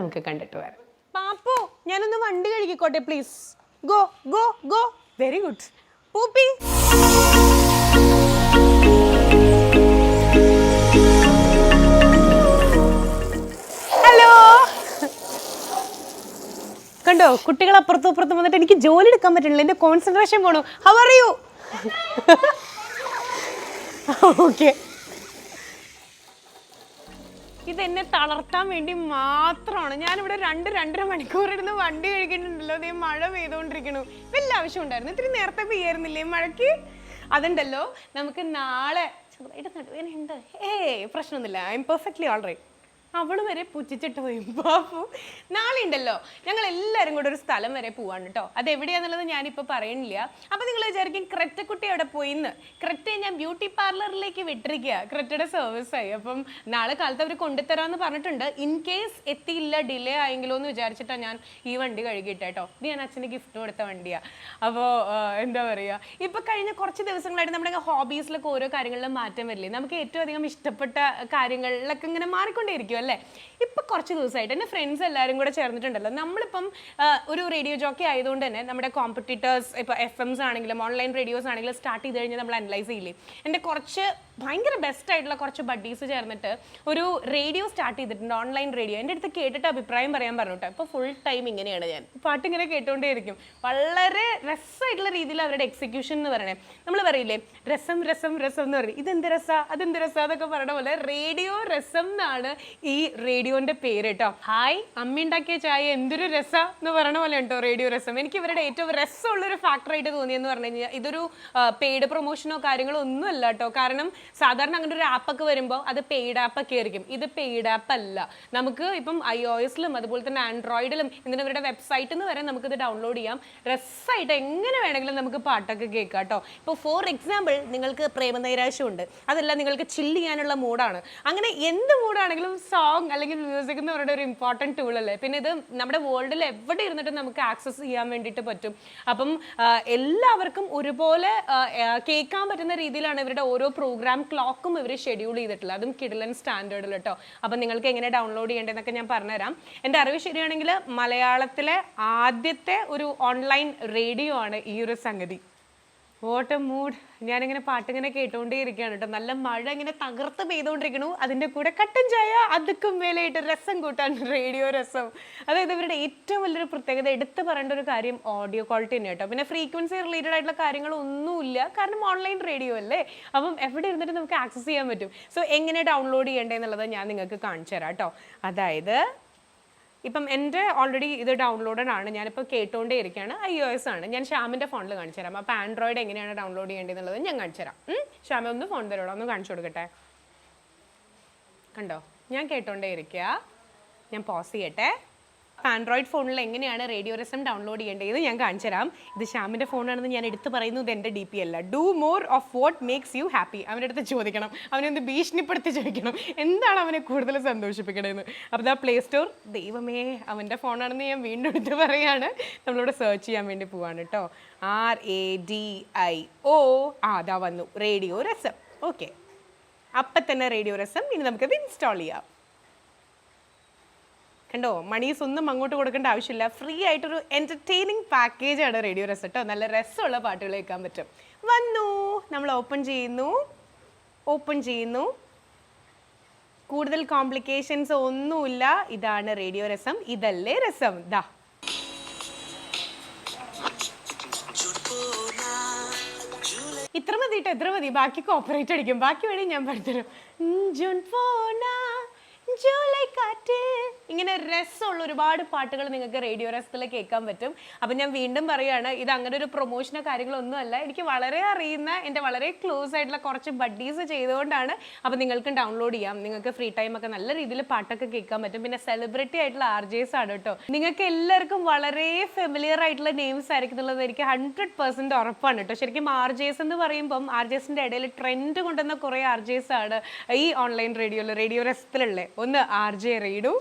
നമുക്ക് കണ്ടിട്ട് വരാം. പാപ്പു, ഞാനൊന്ന് വണ്ടി കഴുകിക്കോട്ടെ please. Go go go. Very good. Poopi, hello. കണ്ടോ, കുട്ടികൾ അപ്പുറത്തും അപ്പുറത്തും വന്നിട്ട് എനിക്ക് ജോലി എടുക്കാൻ പറ്റണില്ല, എന്റെ കോൺസെൻട്രേഷൻ പോണു. How are you? ഓക്കെ, ഇതെന്നെ തളർത്താൻ വേണ്ടി മാത്രമാണ്. ഞാനിവിടെ 2-2.5 മണിക്കൂർ ഇരുന്ന് വണ്ടി കഴിക്കുന്നുണ്ടല്ലോ. അതേ മഴ പെയ്തുകൊണ്ടിരിക്കണു. വല്ല ആവശ്യം ഉണ്ടായിരുന്നു? ഇത്തിരി നേരത്തെ പെയ്യായിരുന്നില്ലേ മഴയ്ക്ക്? അതുണ്ടല്ലോ, നമുക്ക് നാളെ ചെറുതായിട്ട് നടുവേന ഉണ്ട്. പ്രശ്നമൊന്നുമില്ല, I'm perfectly all right. അവള് വരെ പുച്ഛിച്ചിട്ട് പോയി. പാപ്പു, നാളെ ഉണ്ടല്ലോ ഞങ്ങൾ എല്ലാവരും കൂടെ ഒരു സ്ഥലം വരെ പോവാണ് കേട്ടോ. അത് എവിടെയാന്നുള്ളത് ഞാനിപ്പോൾ പറയണില്ല. അപ്പം നിങ്ങൾ വിചാരിക്കും ക്രെറ്റക്കുട്ടി അവിടെ പോയിന്ന്. ക്രെറ്റയെ ഞാൻ ബ്യൂട്ടി പാർലറിലേക്ക് വിട്ടിരിക്കുക. ക്രെറ്റയുടെ സർവീസായി. അപ്പം നാളെ കാലത്ത് അവർ കൊണ്ടുതരാമെന്ന് പറഞ്ഞിട്ടുണ്ട്. ഇൻ കേസ് എത്തിയില്ല, ഡിലേ ആയെങ്കിലോ എന്ന് വിചാരിച്ചിട്ടാണ് ഞാൻ ഈ വണ്ടി കഴുകിയിട്ട് കേട്ടോ. ഇത് ഞാൻ അച്ഛന് ഗിഫ്റ്റ് കൊടുത്ത വണ്ടിയാണ്. അപ്പോൾ എന്താ പറയുക, ഇപ്പം കഴിഞ്ഞ കുറച്ച് ദിവസങ്ങളായിട്ട് നമ്മുടെ ഹോബീസിലൊക്കെ ഓരോ കാര്യങ്ങളിലും മാറ്റം വരില്ലേ. നമുക്ക് ഏറ്റവും അധികം ഇഷ്ടപ്പെട്ട കാര്യങ്ങളിലൊക്കെ ഇങ്ങനെ മാറിക്കൊണ്ടേയിരിക്കും അല്ലേ. ഇപ്പം കുറച്ച് ദിവസമായിട്ട് എൻ്റെ ഫ്രണ്ട്സ് എല്ലാവരും കൂടെ ചേർന്നിട്ടുണ്ടല്ലോ. നമ്മളിപ്പം ഒരു റേഡിയോ ജോക്കി ആയതുകൊണ്ട് തന്നെ നമ്മുടെ കോമ്പറ്റീറ്റേഴ്സ് ഇപ്പോൾ FMs ആണെങ്കിലും ഓൺലൈൻ റേഡിയോസ് ആണെങ്കിലും സ്റ്റാർട്ട് ചെയ്ത് കഴിഞ്ഞാൽ നമ്മൾ അനലൈസ് ചെയ്യില്ലേ. എൻ്റെ കുറച്ച് ഭയങ്കര ബെസ്റ്റ് ആയിട്ടുള്ള കുറച്ച് ബഡീസ് ചേർന്നിട്ട് ഒരു റേഡിയോ സ്റ്റാർട്ട് ചെയ്തിട്ടുണ്ട്, ഓൺലൈൻ റേഡിയോ. എൻ്റെ അടുത്ത് കേട്ടിട്ട് അഭിപ്രായം പറയാൻ പറഞ്ഞു കേട്ടോ. ഇപ്പോൾ ഫുൾ ടൈം ഇങ്ങനെയാണ് ഞാൻ പാട്ട് ഇങ്ങനെ കേട്ടുകൊണ്ടേയിരിക്കും. വളരെ രസമായിട്ടുള്ള രീതിയിൽ അവരുടെ എക്സിക്യൂഷൻ എന്ന് പറയണേ. നമ്മൾ പറയില്ലേ രസം രസം രസം എന്ന് പറയും. ഇതെന്ത് രസ, അതെന്ത് രസ എന്നൊക്കെ പറയണ പോലെ റേഡിയോ രസം എന്നാണ് ഈ റേഡിയോന്റെ പേര് കേട്ടോ. ഹായ്, അമ്മ ഉണ്ടാക്കിയ ചായ എന്തൊരു രസ എന്ന് പറയണ പോലെ കേട്ടോ റേഡിയോ രസം. എനിക്ക് ഇവരുടെ ഏറ്റവും രസമുള്ളൊരു ഫാക്ടറായിട്ട് തോന്നിയെന്ന് പറഞ്ഞു കഴിഞ്ഞാൽ ഇതൊരു പെയ്ഡ് പ്രൊമോഷനോ കാര്യങ്ങളോ ഒന്നും അല്ല കേട്ടോ. കാരണം സാധാരണ അങ്ങനെ ഒരു ആപ്പൊക്കെ വരുമ്പോൾ അത് പെയ്ഡ് ആപ്പൊക്കെ ആയിരിക്കും. ഇത് പെയ്ഡ് ആപ്പ് അല്ല. നമുക്ക് ഇപ്പം iOS-ലും അതുപോലെ തന്നെ ആൻഡ്രോയിഡിലും ഇതിന് ഇവരുടെ വെബ്സൈറ്റിൽ നിന്ന് വരെ നമുക്കിത് ഡൗൺലോഡ് ചെയ്യാം. രസമായിട്ട് എങ്ങനെ വേണമെങ്കിലും നമുക്ക് പാട്ടൊക്കെ കേൾക്കാം കേട്ടോ. ഇപ്പോൾ ഫോർ എക്സാമ്പിൾ നിങ്ങൾക്ക് പ്രേമനൈരാശ്യമുണ്ട്, അതല്ല നിങ്ങൾക്ക് ചില്ല് ചെയ്യാനുള്ള മൂഡാണ്. അങ്ങനെ എന്ത് മൂഡാണെങ്കിലും സോങ് അല്ലെങ്കിൽ മ്യൂസിക് എന്ന് പറയുന്ന ഒരു ഇമ്പോർട്ടൻറ്റ് ടൂൾ അല്ലേ. പിന്നെ ഇത് നമ്മുടെ വേൾഡിൽ എവിടെ ഇരുന്നിട്ട് നമുക്ക് ആക്സസ് ചെയ്യാൻ വേണ്ടിയിട്ട് പറ്റും. അപ്പം എല്ലാവർക്കും ഒരുപോലെ കേൾക്കാൻ പറ്റുന്ന രീതിയിലാണ് ഇവരുടെ ഓരോ പ്രോഗ്രാം ക്ലോക്കും ഇവർ ഷെഡ്യൂൾ ചെയ്തിട്ടില്ല. അതും കിഡിലൻ സ്റ്റാൻഡേർഡിൽ കേട്ടോ. അപ്പം നിങ്ങൾക്ക് എങ്ങനെ ഡൗൺലോഡ് ചെയ്യേണ്ടതെന്നൊക്കെ ഞാൻ പറഞ്ഞുതരാം. എൻ്റെ അറിവ് ശരിയാണെങ്കിൽ മലയാളത്തിലെ ആദ്യത്തെ ഒരു ഓൺലൈൻ റേഡിയോ ആണ് ഈ ഒരു സംഗതി. What A mood. ഞാനിങ്ങനെ പാട്ടിങ്ങനെ കേട്ടുകൊണ്ടേ ഇരിക്കുകയാണ് കേട്ടോ. നല്ല മഴ ഇങ്ങനെ തകർത്ത് പെയ്തുകൊണ്ടിരിക്കണു. അതിൻ്റെ കൂടെ കട്ടൻ ചായ, അതുക്കും മേലെയായിട്ട് രസം കൂട്ടാൻ റേഡിയോ രസം. അതായത് ഇവരുടെ ഏറ്റവും വലിയൊരു പ്രത്യേകത എടുത്ത് പറയേണ്ട ഒരു കാര്യം ഓഡിയോ ക്വാളിറ്റി തന്നെ കേട്ടോ. പിന്നെ ഫ്രീക്വൻസി റിലേറ്റഡ് ആയിട്ടുള്ള കാര്യങ്ങളൊന്നുമില്ല, കാരണം ഓൺലൈൻ റേഡിയോ അല്ലേ. അപ്പം എവിടെ ഇരുന്നിട്ട് നമുക്ക് ആക്സസ് ചെയ്യാൻ പറ്റും. സോ എങ്ങനെ ഡൗൺലോഡ് ചെയ്യേണ്ടതെന്നുള്ളത് ഞാൻ നിങ്ങൾക്ക് കാണിച്ചു തരാം കേട്ടോ. അതായത് ഇപ്പം എൻ്റെ ഓൾറെഡി ഇത് ഡൗൺലോഡഡ് ആണ്, ഞാനിപ്പോൾ കേട്ടുകൊണ്ടേ ഇരിക്കുകയാണ്. iOS ആണ്. ഞാൻ ശ്യാമിൻ്റെ ഫോണിൽ കാണിച്ചു തരാം. അപ്പോൾ ആൻഡ്രോയിഡ് എങ്ങനെയാണ് ഡൗൺലോഡ് ചെയ്യേണ്ടതെന്നുള്ളത് ഞാൻ കാണിച്ചു തരാം. ശ്യാമ ഒന്ന് ഫോൺ തരോളൂ, ഒന്ന് കാണിച്ചു കൊടുക്കട്ടെ. കണ്ടോ, ഞാൻ കേട്ടുകൊണ്ടേ ഇരിക്കുക. ഞാൻ പോസ് ചെയ്യട്ടെ. ആൻഡ്രോയിഡ് ഫോണിൽ എങ്ങനെയാണ് റേഡിയോ രസം ഡൗൺലോഡ് ചെയ്യേണ്ടത് ഞാൻ കാണിച്ചു തരാം. ഇത് ശ്യാമിൻ്റെ ഫോണാണെന്ന് ഞാൻ എടുത്ത് പറയുന്നത് എൻ്റെ DP അല്ല. Do more of what makes you happy. അവൻ്റെ അടുത്ത് ചോദിക്കണം, അവനൊന്ന് ഭീഷണിപ്പെടുത്തി ചോദിക്കണം എന്താണ് അവനെ കൂടുതൽ സന്തോഷിപ്പിക്കണമെന്ന്. അപ്പോൾ പ്ലേ സ്റ്റോർ, ദൈവമേ അവൻ്റെ ഫോണാണെന്ന് ഞാൻ വീണ്ടും എടുത്ത് പറയുകയാണ്. നമ്മളിവിടെ സെർച്ച് ചെയ്യാൻ വേണ്ടി പോവാണ് കേട്ടോ. RADIO. അതാ വന്നു, റേഡിയോ രസം. ഓക്കെ, അപ്പം തന്നെ റേഡിയോ രസം. ഇനി നമുക്കത് ഇൻസ്റ്റാൾ ചെയ്യാം. കണ്ടോ, മണീസ് ഒന്നും അങ്ങോട്ട് കൊടുക്കേണ്ട ആവശ്യമില്ല. ഫ്രീ ആയിട്ടൊരു എൻ്റർടൈനിങ് പാക്കേജാണ് റേഡിയോ രസം കേട്ടോ. നല്ല രസമുള്ള പാട്ടുകൾ കേൾക്കാൻ പറ്റും. വന്നു, നമ്മൾ ഓപ്പൺ ചെയ്യുന്നു. കൂടുതൽ കോംപ്ലിക്കേഷൻസ് ഒന്നുമില്ല. ഇതാണ് റേഡിയോ രസം, ഇതല്ലേ രസം. ദാ ഇത്ര മതി കേട്ടോ, ഇത്ര മതി. ബാക്കി കോപ്പറേറ്റ് അടിക്കും. ബാക്കി വേണേ ഞാൻ പറഞ്ഞുതരാം. ജൂലൈ കാറ്റ്, ഇങ്ങനെ രസമുള്ള ഒരുപാട് പാട്ടുകൾ നിങ്ങൾക്ക് റേഡിയോ രസത്തിൽ കേൾക്കാൻ പറ്റും. അപ്പം ഞാൻ വീണ്ടും പറയുകയാണ്, ഇത് അങ്ങനെ ഒരു പ്രൊമോഷനോ കാര്യങ്ങളോ ഒന്നും അല്ല. എനിക്ക് വളരെ അറിയുന്ന എൻ്റെ വളരെ ക്ലോസ് ആയിട്ടുള്ള കുറച്ച് ബഡീസ് ചെയ്തുകൊണ്ടാണ്. അപ്പം നിങ്ങൾക്കും ഡൗൺലോഡ് ചെയ്യാം. നിങ്ങൾക്ക് ഫ്രീ ടൈം ഒക്കെ നല്ല രീതിയിൽ പാട്ടൊക്കെ കേൾക്കാൻ പറ്റും. പിന്നെ സെലിബ്രിറ്റി ആയിട്ടുള്ള RJs ആണ് കേട്ടോ. നിങ്ങൾക്ക് എല്ലാവർക്കും വളരെ ഫെമിലിയർ ആയിട്ടുള്ള നെയിംസ് ആയിരിക്കും എന്നുള്ളത് എനിക്ക് 100% ഉറപ്പാണ് കേട്ടോ. ശരിക്കും RJs എന്ന് പറയുമ്പം RJസിൻ്റെ ഇടയിൽ ട്രെൻഡ് കൊണ്ടുവന്ന കുറേ RJs ആണ് ഈ ഓൺലൈൻ റേഡിയോയിൽ, റേഡിയോ രസത്തിലുള്ള. ഒന്ന് RJ റീഡു,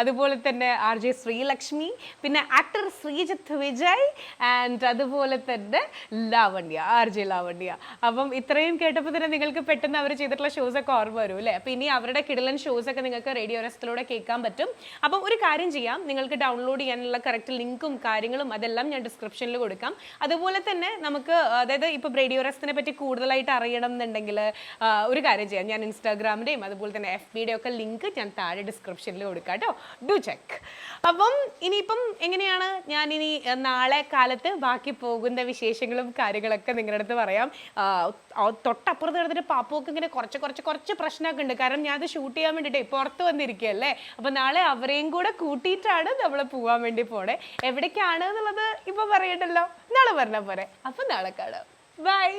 അതുപോലെ തന്നെ RJ ശ്രീലക്ഷ്മി, പിന്നെ ആക്ടർ ശ്രീജിത്ത് വിജയ് ആൻഡ് അതുപോലെ തന്നെ ലാവണ്യ, RJ ലാവണ്യ. അപ്പം ഇത്രയും കേട്ടപ്പോൾ തന്നെ നിങ്ങൾക്ക് പെട്ടെന്ന് അവർ ചെയ്തിട്ടുള്ള ഷോസ് ഒക്കെ ഓർമ്മ വരും അല്ലേ? അപ്പം ഇനി അവരുടെ കിടിലൻ ഷോസ് ഒക്കെ നിങ്ങൾക്ക് റേഡിയോ റെസ്റ്റിലൂടെ കേൾക്കാൻ പറ്റും. അപ്പം ഒരു കാര്യം ചെയ്യാം, നിങ്ങൾക്ക് ഡൗൺലോഡ് ചെയ്യാനുള്ള കറക്റ്റ് ലിങ്കും കാര്യങ്ങളും അതെല്ലാം ഞാൻ ഡിസ്ക്രിപ്ഷനിൽ കൊടുക്കാം. അതുപോലെ തന്നെ നമുക്ക് അതായത് ഇപ്പം റേഡിയോ റെസ്റ്റിനെ പറ്റി കൂടുതലായിട്ട് അറിയണം എന്നുണ്ടെങ്കിൽ ഒരു കാര്യം ചെയ്യാം, ഞാൻ ഇൻസ്റ്റാഗ്രാമിൻ്റെയും അതുപോലെ തന്നെ FB-യുടെ ഒക്കെ ലിങ്ക് ഞാൻ താഴെ ഡിസ്ക്രിപ്ഷനിൽ കൊടുക്കാം കേട്ടോ. Do check. അപ്പം ഇനിയിപ്പം എങ്ങനെയാണ് ഞാനിനി നാളെ കാലത്ത് ബാക്കി പോകുന്ന വിശേഷങ്ങളും കാര്യങ്ങളൊക്കെ നിങ്ങളുടെ അടുത്ത് പറയാം. തൊട്ടപ്പുറത്ത് കിടന്നിട്ട് പാപ്പൊക്കെ ഇങ്ങനെ കുറച്ച് പ്രശ്നമൊക്കെ ഉണ്ട്. കാരണം ഞാൻ അത് ഷൂട്ട് ചെയ്യാൻ വേണ്ടിയിട്ട് പുറത്ത് വന്നിരിക്കുകയല്ലേ. അപ്പം നാളെ അവരെയും കൂടെ കൂട്ടിയിട്ടാണ് നമ്മൾ പോകാൻ വേണ്ടി പോണേ. എവിടേക്കാണ് എന്നുള്ളത് ഇപ്പം പറയണ്ടല്ലോ, നാളെ പറഞ്ഞാൽ പോരെ. അപ്പം നാളെ കാണാം. Bye.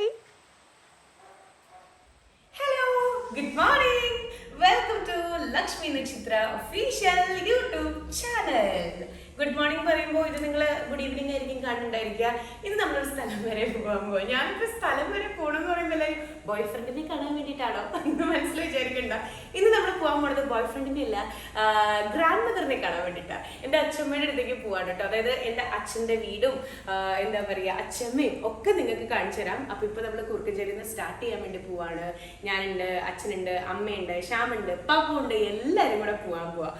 Hello, good morning. Welcome to Lakshmi Nakshatra official YouTube channel. Good morning പറയുമ്പോൾ ഇത് നിങ്ങൾ ഗുഡ് ഈവനിങ് ആയിരിക്കും കാണുന്നുണ്ടായിരിക്കുക. ഇത് നമ്മളൊരു സ്ഥലം വരെ പോകാൻ പോകും. ഞാനിപ്പോൾ സ്ഥലം വരെ പോകണമെന്ന് പറയുമ്പോൾ എല്ലാവരും ബോയ് ഫ്രണ്ടിനെ കാണാൻ വേണ്ടിയിട്ടാണോ എന്ന് മനസ്സിൽ വിചാരിക്കണ്ട. ഇന്ന് നമ്മൾ പോകാൻ പോണത് ബോയ് ഫ്രണ്ടിനെ അല്ല, ഗ്രാൻഡ് മദറിനെ കാണാൻ വേണ്ടിയിട്ടാണ്. എൻ്റെ അച്ഛമ്മയുടെ അടുത്തേക്ക് പോവാണ് കേട്ടോ. അതായത് എൻ്റെ അച്ഛൻ്റെ വീടും എന്താ പറയുക അച്ഛമ്മയും ഒക്കെ നിങ്ങൾക്ക് കാണിച്ചു തരാം. അപ്പോൾ ഇപ്പോൾ നമ്മൾ കുറുക്കഞ്ചേരിയിൽ നിന്ന് സ്റ്റാർട്ട് ചെയ്യാൻ വേണ്ടി പോവാണ്. ഞാനുണ്ട്, അച്ഛനുണ്ട്, അമ്മയുണ്ട്, ശ്യാമുണ്ട്, പാപ്പുണ്ട്, എല്ലാവരും കൂടെ പോകാൻ പോവാ.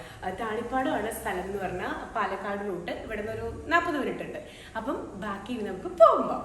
താണിപ്പാടമാണ് സ്ഥലം എന്ന് പറഞ്ഞാൽ, പാലക്കാട് റൂട്ട്. ഇവിടെ നിന്ന് ഒരു 40 മിനിറ്റ് ഉണ്ട്. അപ്പം ബാക്കി നമുക്ക് പോകുമ്പോൾ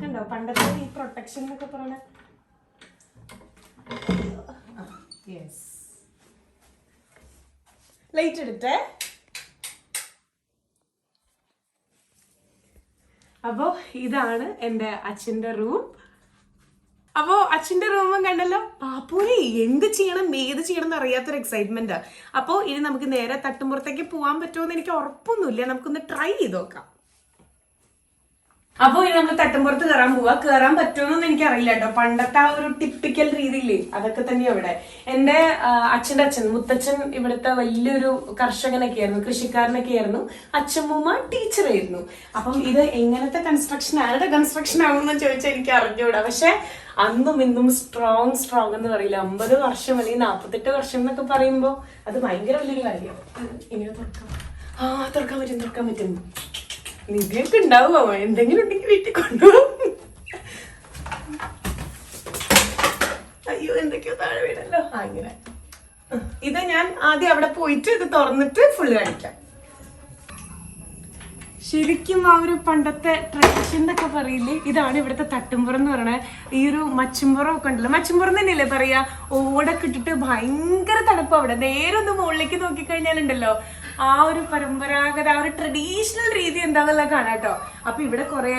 കണ്ടോ പണ്ടത്തെ ഈ പ്രൊട്ടക്ഷൻ എന്നൊക്കെ പറയണ. ലൈറ്റ് എടുത്തേ. അപ്പോ ഇതാണ് എൻ്റെ അച്ഛൻ്റെ റൂം. അപ്പോ അച്ഛൻ്റെ റൂമും കണ്ടല്ലോ. പാപ്പൂനെ എന്ത് ചെയ്യണം ഏത് ചെയ്യണം എന്ന് അറിയാത്തൊരു എക്സൈറ്റ്മെന്റാ. അപ്പോൾ ഇനി നമുക്ക് നേരെ തട്ടുമ്പുറത്തേക്ക് പോകാൻ പറ്റുമോ എന്ന് എനിക്ക് ഉറപ്പൊന്നുമില്ല. നമുക്കൊന്ന് ട്രൈ ചെയ്ത് നോക്കാം. അപ്പൊ ഇനി നമ്മൾ തട്ടുമ്പുറത്ത് കയറാൻ പോവാ. കയറാൻ പറ്റുമെന്നൊന്നും എനിക്ക് അറിയില്ല കേട്ടോ. പണ്ടത്തെ ആ ഒരു ടിപ്പിക്കൽ രീതിയില്ലേ അതൊക്കെ തന്നെയാ ഇവിടെ. എന്റെ അച്ഛൻ്റെ അച്ഛൻ മുത്തച്ഛൻ ഇവിടുത്തെ വലിയൊരു കർഷകനൊക്കെ ആയിരുന്നു, കൃഷിക്കാരനൊക്കെ ആയിരുന്നു. അച്ഛമ്മൂമ്മ ടീച്ചറായിരുന്നു. അപ്പം ഇത് എങ്ങനത്തെ കൺസ്ട്രക്ഷൻ, ആരുടെ കൺസ്ട്രക്ഷൻ ആണെന്ന് ചോദിച്ചാൽ എനിക്ക് അറിഞ്ഞൂടാ. പക്ഷെ അന്നും ഇന്നും സ്ട്രോങ് എന്ന് പറയില്ല. 50 വർഷം അല്ലെങ്കിൽ 48 വർഷം എന്നൊക്കെ പറയുമ്പോ അത് ഭയങ്കര വലിയൊരു കാര്യം. ഇങ്ങനെ തുറക്കാൻ പറ്റും. നിധിയൊക്കെ ഉണ്ടാവുമോ? എന്തെങ്കിലും ഉണ്ടെങ്കിൽ വീട്ടിൽ കൊണ്ടുപോകും. അയ്യോ എന്തൊക്കെയോ താഴെ വീടല്ലോ. ഇങ്ങനെ ഇത് ഞാൻ ആദ്യം അവിടെ പോയിട്ട് ഇത് തുറന്നിട്ട് ഫുള്ള് കാണിക്കാം. ശരിക്കും ആ ഒരു പണ്ടത്തെ ട്രഡീഷൻ എന്നൊക്കെ പറയില്ലേ, ഇതാണ് ഇവിടുത്തെ തട്ടുംപുറം എന്ന് പറയണേ. ഈ ഒരു മച്ചുംപുറം ഒക്കെ ഉണ്ടല്ലോ, മച്ചുംപുറം തന്നെയല്ലേ പറയാ. ഓടൊക്കെ ഇട്ടിട്ട് ഭയങ്കര തണുപ്പ് അവിടെ. നേരെ ഒന്ന് മുകളിലേക്ക് നോക്കിക്കഴിഞ്ഞാലുണ്ടല്ലോ ആ ഒരു പരമ്പരാഗത ആ ഒരു ട്രഡീഷണൽ രീതി എന്താണെന്നുള്ള കാണാട്ടോ. അപ്പൊ ഇവിടെ കുറെ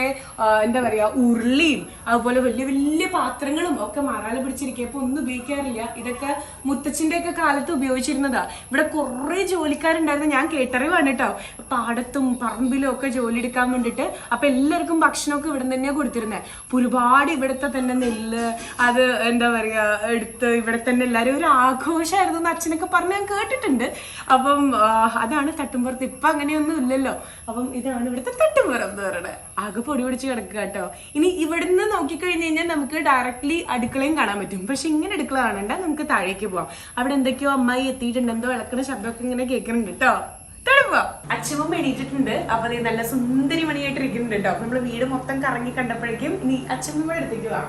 എന്താ പറയാ ഉരുളിയും അതുപോലെ വലിയ വലിയ പാത്രങ്ങളും ഒക്കെ മാറാല പിടിച്ചിരിക്കുക. ഇപ്പൊ ഒന്നും ഉപയോഗിക്കാറില്ല. ഇതൊക്കെ മുത്തച്ഛന്റെ ഒക്കെ കാലത്ത് ഉപയോഗിച്ചിരുന്നതാ. ഇവിടെ കുറെ ജോലിക്കാരുണ്ടായിരുന്നു. ഞാൻ കേട്ടറിവാണ് കേട്ടോ. പാടത്തും പറമ്പിലും ഒക്കെ ജോലി എടുക്കാൻ വേണ്ടിട്ട്. അപ്പൊ എല്ലാവർക്കും ഭക്ഷണമൊക്കെ ഇവിടെ തന്നെയാണ് കൊടുത്തിരുന്നത്. അപ്പൊ ഒരുപാട് ഇവിടുത്തെ തന്നെ നെല്ല് അത് എന്താ പറയാ എടുത്ത് ഇവിടെ തന്നെ എല്ലാരും ഒരു ആഘോഷമായിരുന്നു എന്ന് അച്ഛനൊക്കെ പറഞ്ഞ് ഞാൻ കേട്ടിട്ടുണ്ട്. അപ്പം അതാണ് തട്ടുംപുറത്ത്. ഇപ്പൊ അങ്ങനെയൊന്നും ഇല്ലല്ലോ. അപ്പം ഇതാണ് ഇവിടുത്തെ തട്ടുംപുറം എന്ന് പറയുന്നത്. ആകെ പൊടി പിടിച്ച് കിടക്കുക കേട്ടോ. ഇനി ഇവിടുന്ന് നോക്കിക്കഴിഞ്ഞ് കഴിഞ്ഞാൽ നമുക്ക് ഡയറക്ട്ലി അടുക്കളയും കാണാൻ പറ്റും. പക്ഷെ ഇങ്ങനെ അടുക്കള കാണണ്ട, നമുക്ക് താഴേക്ക് പോവാം. അവിടെ എന്തൊക്കെയോ അമ്മായി എത്തിയിട്ടുണ്ട്. എന്തോ വിളക്കുന്ന ശബ്ദമൊക്കെ ഇങ്ങനെ കേൾക്കുന്നുണ്ട് കേട്ടോ. തടുപ്പോ അച്ഛനും എണീറ്റിട്ടുണ്ട്. അപ്പൊ നീ നല്ല സുന്ദരി മണിയായിട്ട് ഇരിക്കുന്നുണ്ട് കേട്ടോ. അപ്പൊ നമ്മള് വീട് മൊത്തം കറങ്ങി കണ്ടപ്പോഴേക്കും ഇനി അച്ഛമ്മയുടെ അടുത്തേക്ക് വാ.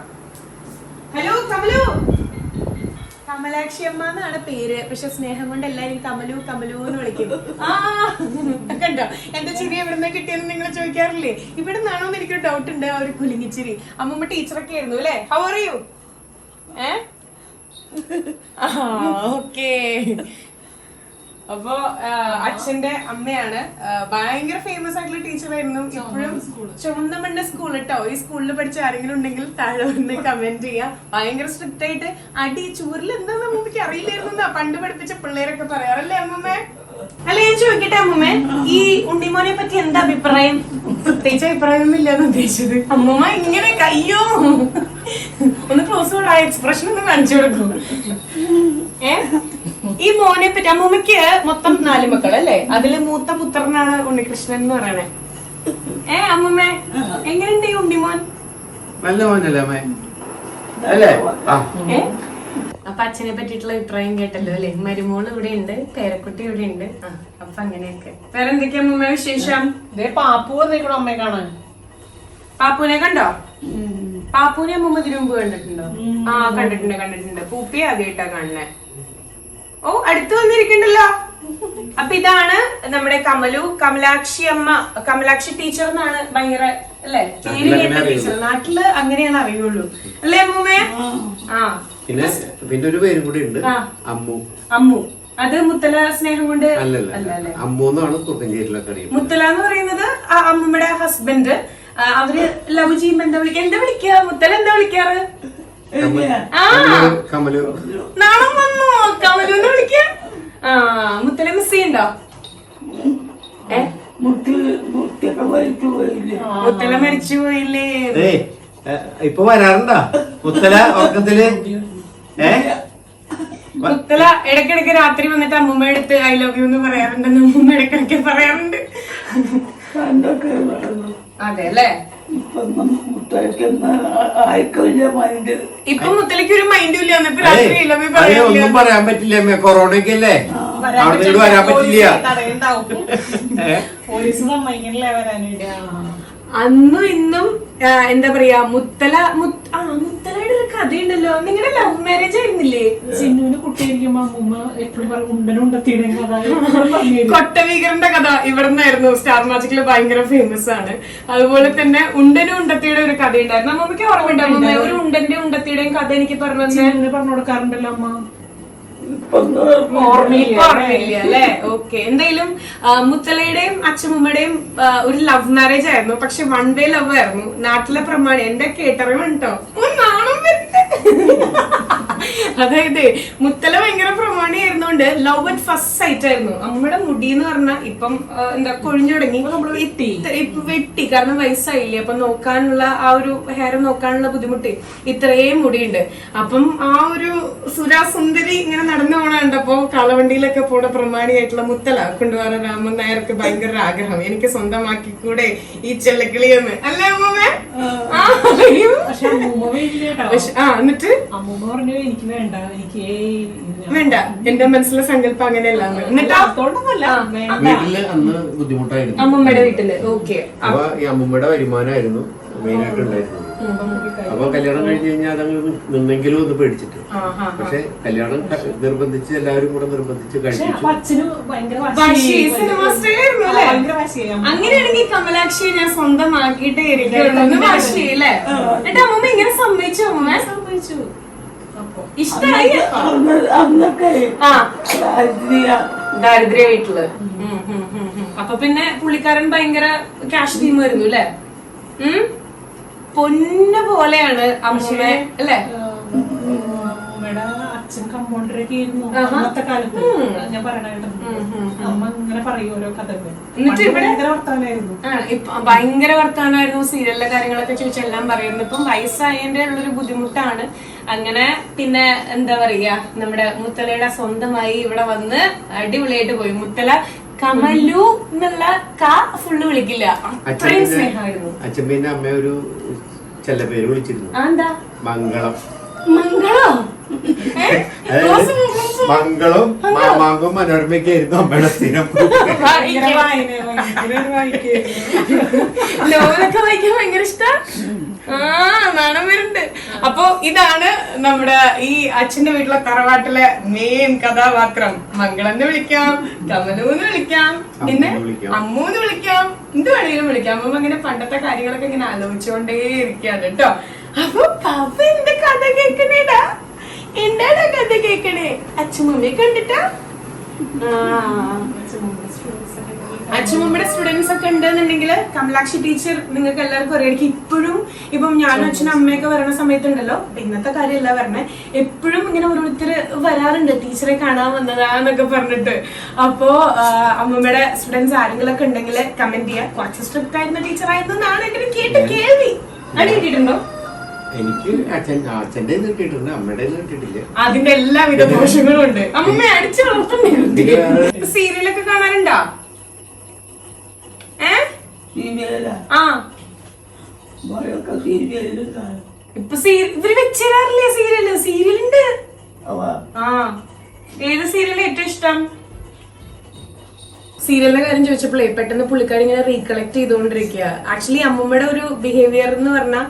ഹലോ കമലു. കമലാക്ഷി അമ്മ എന്നാണ് പേര്. പക്ഷെ സ്നേഹം കൊണ്ട് എല്ലാരും കമലു എന്ന് വിളിക്കും. കണ്ടോ എന്റെ ചിരി എവിടുന്ന കിട്ടിയെന്ന് നിങ്ങൾ ചോദിക്കാറില്ലേ? ഇവിടെ നിന്നാണോന്ന് എനിക്കൊരു ഡൗട്ട് ഉണ്ട്. ആ ഒരു കുലുങ്ങിച്ചിരി. അമ്മമ്മ ടീച്ചറൊക്കെ ആയിരുന്നു അല്ലേ? How are you? ഓക്കേ. അപ്പൊ അച്ഛന്റെ അമ്മയാണ്. ഭയങ്കര ഫേമസ് ആയിട്ടുള്ള ടീച്ചറായിരുന്നു. ഇപ്പോഴും ചുവന്നമണ്ണ സ്കൂൾ കേട്ടോ. ഈ സ്കൂളിൽ പഠിച്ച ആരെങ്കിലും ഉണ്ടെങ്കിൽ താഴെ വന്ന് കമന്റ് ചെയ്യാം. ഭയങ്കര സ്ട്രിക്റ്റ് ആയിട്ട് അടി ചൂരിൽ എന്താന്ന് അമ്മൂമ്മക്ക് അറിയില്ലായിരുന്നു പണ്ട് പഠിപ്പിച്ച പിള്ളേരൊക്കെ പറയാറല്ലേ അമ്മൂമ്മ? അല്ല ഞാൻ ചോദിക്കട്ടെ അമ്മൂമ്മ, ഈ ഉണ്ണിമോനെ പറ്റി എന്താ അഭിപ്രായം? പ്രത്യേകിച്ച് അഭിപ്രായം ഒന്നും ഇല്ലാന്ന് ഉദ്ദേശിച്ചത്. അമ്മൂമ്മ ഇങ്ങനെ കയ്യോ ഒന്ന് ക്ലോസ് കൂടെ ആ എക്സ്പ്രഷൻ ഒന്ന് കാണിച്ചു കൊടുക്കും. ഈ മോനെ പറ്റി അമ്മൂമ്മക്ക് മൊത്തം 4 മക്കളല്ലേ? അതില് മൂത്ത പുത്രനാണ് ഉണ്ണികൃഷ്ണൻ എന്ന് പറയണേ. അമ്മൂമ്മ എങ്ങനെയുണ്ട് ഈ ഉണ്ണിമോൻ? നല്ല മോനല്ലേ അമ്മേ? അല്ലേ? അപ്പൊ അച്ഛനെ പറ്റിയിട്ടുള്ള അഭിപ്രായം കേട്ടല്ലോ അല്ലെ? മരുമോള് ഇവിടെ ഉണ്ട്, പേരക്കുട്ടി ഇവിടെ ഉണ്ട്. അപ്പൊ അങ്ങനെയൊക്കെ. വേറെ എന്തൊക്കെയാ അമ്മൂമ്മ വിശേഷം? പാപ്പു വന്നേക്കണോ അമ്മയെ കാണാൻ? പാപ്പുനെ കണ്ടോ? പാപ്പുനെ അമ്മൂമ്മ ഇതിനു മുമ്പ് കണ്ടിട്ടുണ്ടോ? കണ്ടിട്ടുണ്ട്. പൂപ്പി ആദ്യമായിട്ടാ കാണുന്നേ. ഓ അടുത്ത് വന്നിരിക്കണ്ടല്ലോ. അപ്പൊ ഇതാണ് നമ്മുടെ കമലാക്ഷി അമ്മ. കമലാക്ഷി ടീച്ചർ എന്നാണ് ഭയങ്കര അല്ലെ പേര് കേട്ട ടീച്ചർ. നാട്ടില് അങ്ങനെയാണ് അറിയുള്ളൂ അല്ലേ അമ്മൂമ്മേ? പിന്നെ ഒരു പേരും കൂടി ഉണ്ട്, അമ്മു. അത് മുത്തല സ്നേഹം കൊണ്ട് അല്ലല്ലേ? അമ്മു എന്നാണ് കുറുക്കഞ്ചേരിയിലൊക്കെ അറിയാം. മുത്തല എന്ന് പറയുന്നത് അമ്മൂമ്മയുടെ ഹസ്ബൻഡ്. അവര് ലവ് ചെയ്യുമ്പോ എന്താ വിളിക്കുക? മുത്തല എന്താ വിളിക്കാറ്? നാണം വന്നു കമലൂന്ന് വിളിക്ക. മുത്തല മിസ് ചെയ്യണ്ടോ? മുത്തല മരിച്ചു പോയില്ലേ? ഇപ്പൊ വരാറുണ്ടോ മുത്തല ഉറക്കത്തില്? മുത്തല ഇടയ്ക്കിടയ്ക്ക് രാത്രി വന്നിട്ട് അമ്മൂമ്മ എടുത്ത് ഐ ലവ് യു എന്ന് പറയാറുണ്ടെന്ന് അമ്മൂമ്മ ഇടയ്ക്കിടയ്ക്ക് പറയാറുണ്ട്. അതെ അല്ലേ? ഇപ്പൊ മുത്തലയ്ക്ക് ഒരു മൈൻഡും ഇല്ല. ഒന്നും പറയാൻ പറ്റില്ല. കൊറോണയൊക്കെ അല്ലേ? അവിടെ വരാൻ പറ്റില്ല. പോലീസ് സമ്മതിക്കണില്ലേ വരാനായിട്ട്? അന്നും ഇന്നും എന്താ പറയാ മുത്തലയുടെ ഒരു കഥയുണ്ടല്ലോ. നിങ്ങളുടെ ലവ് മാരേജ് ആയിരുന്നില്ലേ? സിന്നുവിന് കുട്ടിയായിരിക്കുമ്പോ അമ്മൂമ്മ എപ്പോഴും പറയും ഉണ്ടനുണ്ടത്തിയുടെ കഥ. കൊട്ടവീകറിന്റെ കഥ ഇവിടുന്നായിരുന്നു. സ്റ്റാർ മാജിക്കില് ഭയങ്കര ഫേമസ് ആണ്. അതുപോലെ തന്നെ ഉണ്ടനും ഉണ്ടത്തിയുടെ ഒരു കഥ ഉണ്ടായിരുന്നു. അമ്മമ്മക്ക് ഓർമ്മയുണ്ടാവും ഒരു ഉണ്ടന്റെ ഉണ്ടത്തിയുടെയും കഥ എനിക്ക് പറഞ്ഞു കൊടുക്കാറുണ്ടല്ലോ അമ്മ. ഓർമ്മയില്ല അല്ലെ? ഓക്കെ. എന്തായാലും മുത്തലയുടെയും അച്ഛമ്മയുടെയും ഒരു ലവ് മാരേജ് ആയിരുന്നു. പക്ഷെ വൺ വേ ലവ് ആയിരുന്നു. നാട്ടിലെ പ്രമാണി എന്റെ കേട്ടറിവ് കേട്ടോ. അതായത് മുത്തല ഭയങ്കര പ്രമാണി ആയിരുന്നോണ്ട് ലവ് അറ്റ് ഫസ്റ്റ് സൈറ്റ് ആയിരുന്നു. അമ്മയുടെ മുടി എന്ന് പറഞ്ഞാൽ ഇപ്പം എന്താ കൊഴിഞ്ഞു തുടങ്ങി, വെട്ടി. കാരണം വയസ്സായില്ലേ, അപ്പൊ നോക്കാനുള്ള ആ ഒരു ഹെയർ നോക്കാനുള്ള ബുദ്ധിമുട്ട് ഇത്രയും മുടിയുണ്ട്. അപ്പം ആ ഒരു സുരാസുന്ദരി ഇങ്ങനെ നടന്നു പോണ കണ്ടപ്പോ കാളവണ്ടിയിലൊക്കെ പോണ പ്രമാണിയായിട്ടുള്ള മുത്തല കൊണ്ടുപോകാൻ രാമൻ നായർക്ക് ഭയങ്കര ആഗ്രഹം. എനിക്ക് സ്വന്തമാക്കിക്കൂടെ ഈ ചെല്ലക്കിളിയെന്ന് അല്ലേ അമ്മമ്മേ? എന്നിട്ട് അമ്മൂമ്മ പറഞ്ഞു എനിക്ക് വേണ്ട, എനിക്ക് വേണ്ട, എന്റെ മനസ്സിലെ സങ്കല്പം അങ്ങനെയല്ല. എന്നിട്ട് വീട്ടില് അന്ന് ബുദ്ധിമുട്ടായിരുന്നു അമ്മമ്മയുടെ വീട്ടില്. ഓക്കെ. അപ്പൊ ഈ അമ്മമ്മയുടെ വരുമാനമായിരുന്നു മെയിനായിട്ട് ഉണ്ടായിരുന്നത്. അപ്പൊ കല്യാണം കഴിഞ്ഞ് കഴിഞ്ഞാൽ അതങ്ങ് നിന്നെങ്കിലും ഒന്ന് പേടിച്ചിട്ട്. പക്ഷെ കല്യാണം നിർബന്ധിച്ച് എല്ലാവരും കൂടെ നിർബന്ധിച്ച് കഴിപ്പിച്ചു. അങ്ങനെയാണെങ്കിൽ കമലാക്ഷിയെ ഞാൻ സ്വന്തമാക്കിയിട്ടേ വാശിയല്ലേ? എന്നിട്ട് അമ്മമ്മ ഇങ്ങനെ സമ്മതിച്ചു. അമ്മമ്മ സമ്മതിച്ചു. ഇഷ്ടായി. ദാരിദ്ര്യ വീട്ടില്. അപ്പൊ പിന്നെ പുള്ളിക്കാരൻ ഭയങ്കര ക്യാഷ് ടീം വരുന്നു അല്ലേ? പൊന്ന പോലെയാണ് അമ്മൂമ്മ അല്ലേ? അമ്മയുടെ അച്ഛൻ കമ്പൗണ്ടറൊക്കെ ആയിരുന്നു അന്നത്തെ കാലത്ത്. ഞാൻ പറയണ അമ്മ ഇങ്ങനെ പറയും ഓരോ കഥകൾ. എന്നിട്ട് ഇവിടെ ഭയങ്കര വർത്താനായിരുന്നു. ഭയങ്കര വർത്താനായിരുന്നു. സീരിയലിലെ കാര്യങ്ങളൊക്കെ ചോദിച്ചെല്ലാം പറയുന്നു. ഇപ്പം വയസ്സായതിന്റെ ഉള്ളൊരു ബുദ്ധിമുട്ടാണ്. അങ്ങനെ പിന്നെ എന്താ പറയാ, നമ്മുടെ മുത്തലയുടെ സ്വന്തമായി ഇവിടെ വന്ന് അടിപൊളിയായിട്ട് പോയി. മുത്തല കമലു എന്നുള്ള ഫുള്ള് വിളിക്കില്ല, അത്രയും സ്നേഹമായിരുന്നു. അച്ഛമ്മേന്റെ അമ്മ ഒരു ചെല്ല പേര് വിളിച്ചിരുന്നു, എന്താ? മംഗളം. മംഗളം മംഗളം മാമാങ്കം മനോരമയൊക്കെ ആയിരുന്നു അമ്മയുടെ സ്ഥിരം. നോവലൊക്കെ വായിക്കാൻ ഭയങ്കര ഇഷ്ടം. നാണം വരുന്നുണ്ട്. അപ്പൊ ഇതാണ് നമ്മുടെ ഈ അച്ഛന്റെ വീട്ടിലെ തറവാട്ടിലെ മെയിൻ കഥാപാത്രം. മംഗളെന്ന് വിളിക്കാം, കമലൂന്ന് വിളിക്കാം, പിന്നെ അമ്മൂന്ന് വിളിക്കാം, എന്ത് വേണമെങ്കിലും വിളിക്കാം. അമ്മ ഇങ്ങനെ പണ്ടത്തെ കാര്യങ്ങളൊക്കെ ഇങ്ങനെ ആലോചിച്ചുകൊണ്ടേ ഇരിക്കാണ് കേട്ടോ. അപ്പൊ പപ്പ എന്റെ കഥ കേക്കണേടാ, എന്താടാ കഥ കേക്കണേ? അച്ഛമ്മയെ കണ്ടിട്ടാ? അച്ഛമ്മയുടെ സ്റ്റുഡൻസ് ഒക്കെ ഉണ്ടെന്നുണ്ടെങ്കിൽ കമലാക്ഷി ടീച്ചർ നിങ്ങൾക്ക് എല്ലാവർക്കും അറിയാം. ഇപ്പോഴും ഇപ്പം ഞാനും അച്ഛനും അമ്മയൊക്കെ വരണ സമയത്തുണ്ടല്ലോ, ഇന്നത്തെ കാര്യമല്ല വരണേ, എപ്പോഴും ഇങ്ങനെ ഓരോരുത്തർ വരാറുണ്ട് ടീച്ചറെ കാണാൻ വന്നതാന്നൊക്കെ പറഞ്ഞിട്ട്. അപ്പോ അമ്മമ്മയുടെ സ്റ്റുഡൻസ് ആരെങ്കിലും ഒക്കെ ഉണ്ടെങ്കിൽ കമന്റ് ചെയ്യാം. കുറച്ച് സ്ട്രിക്റ്റ് ആയിരുന്ന ടീച്ചർ ആയിരുന്നാണ് എന്റെ കേൾവി. അടി കിട്ടിയിട്ടുണ്ടോ? എനിക്ക് അച്ഛന്റെ കിട്ടിയിട്ടുണ്ട്, അമ്മയുടെ കിട്ടിയിട്ടില്ല. അതിന്റെ എല്ലാവിധ ദോഷങ്ങളും ഉണ്ട്. അമ്മ അടിച്ചു വളർത്തുന്നുണ്ട്. സീരിയലൊക്കെ കാണാറുണ്ടോ? ഇപ്പൊ ഇവര് വെച്ചേരാറില്ലേ സീരിയലുണ്ട്? ഏത് സീരിയൽ ഏറ്റവും ഇഷ്ടം? സീരിയലിന്റെ കാര്യം ചോദിച്ചപ്പോഴേ പെട്ടെന്ന് പുള്ളിക്കാരി ഇങ്ങനെ റീകളക്ട് ചെയ്തുകൊണ്ടിരിക്കുക. ആക്ച്വലി അമ്മമ്മയുടെ ഒരു ബിഹേവിയർ എന്ന് പറഞ്ഞാൽ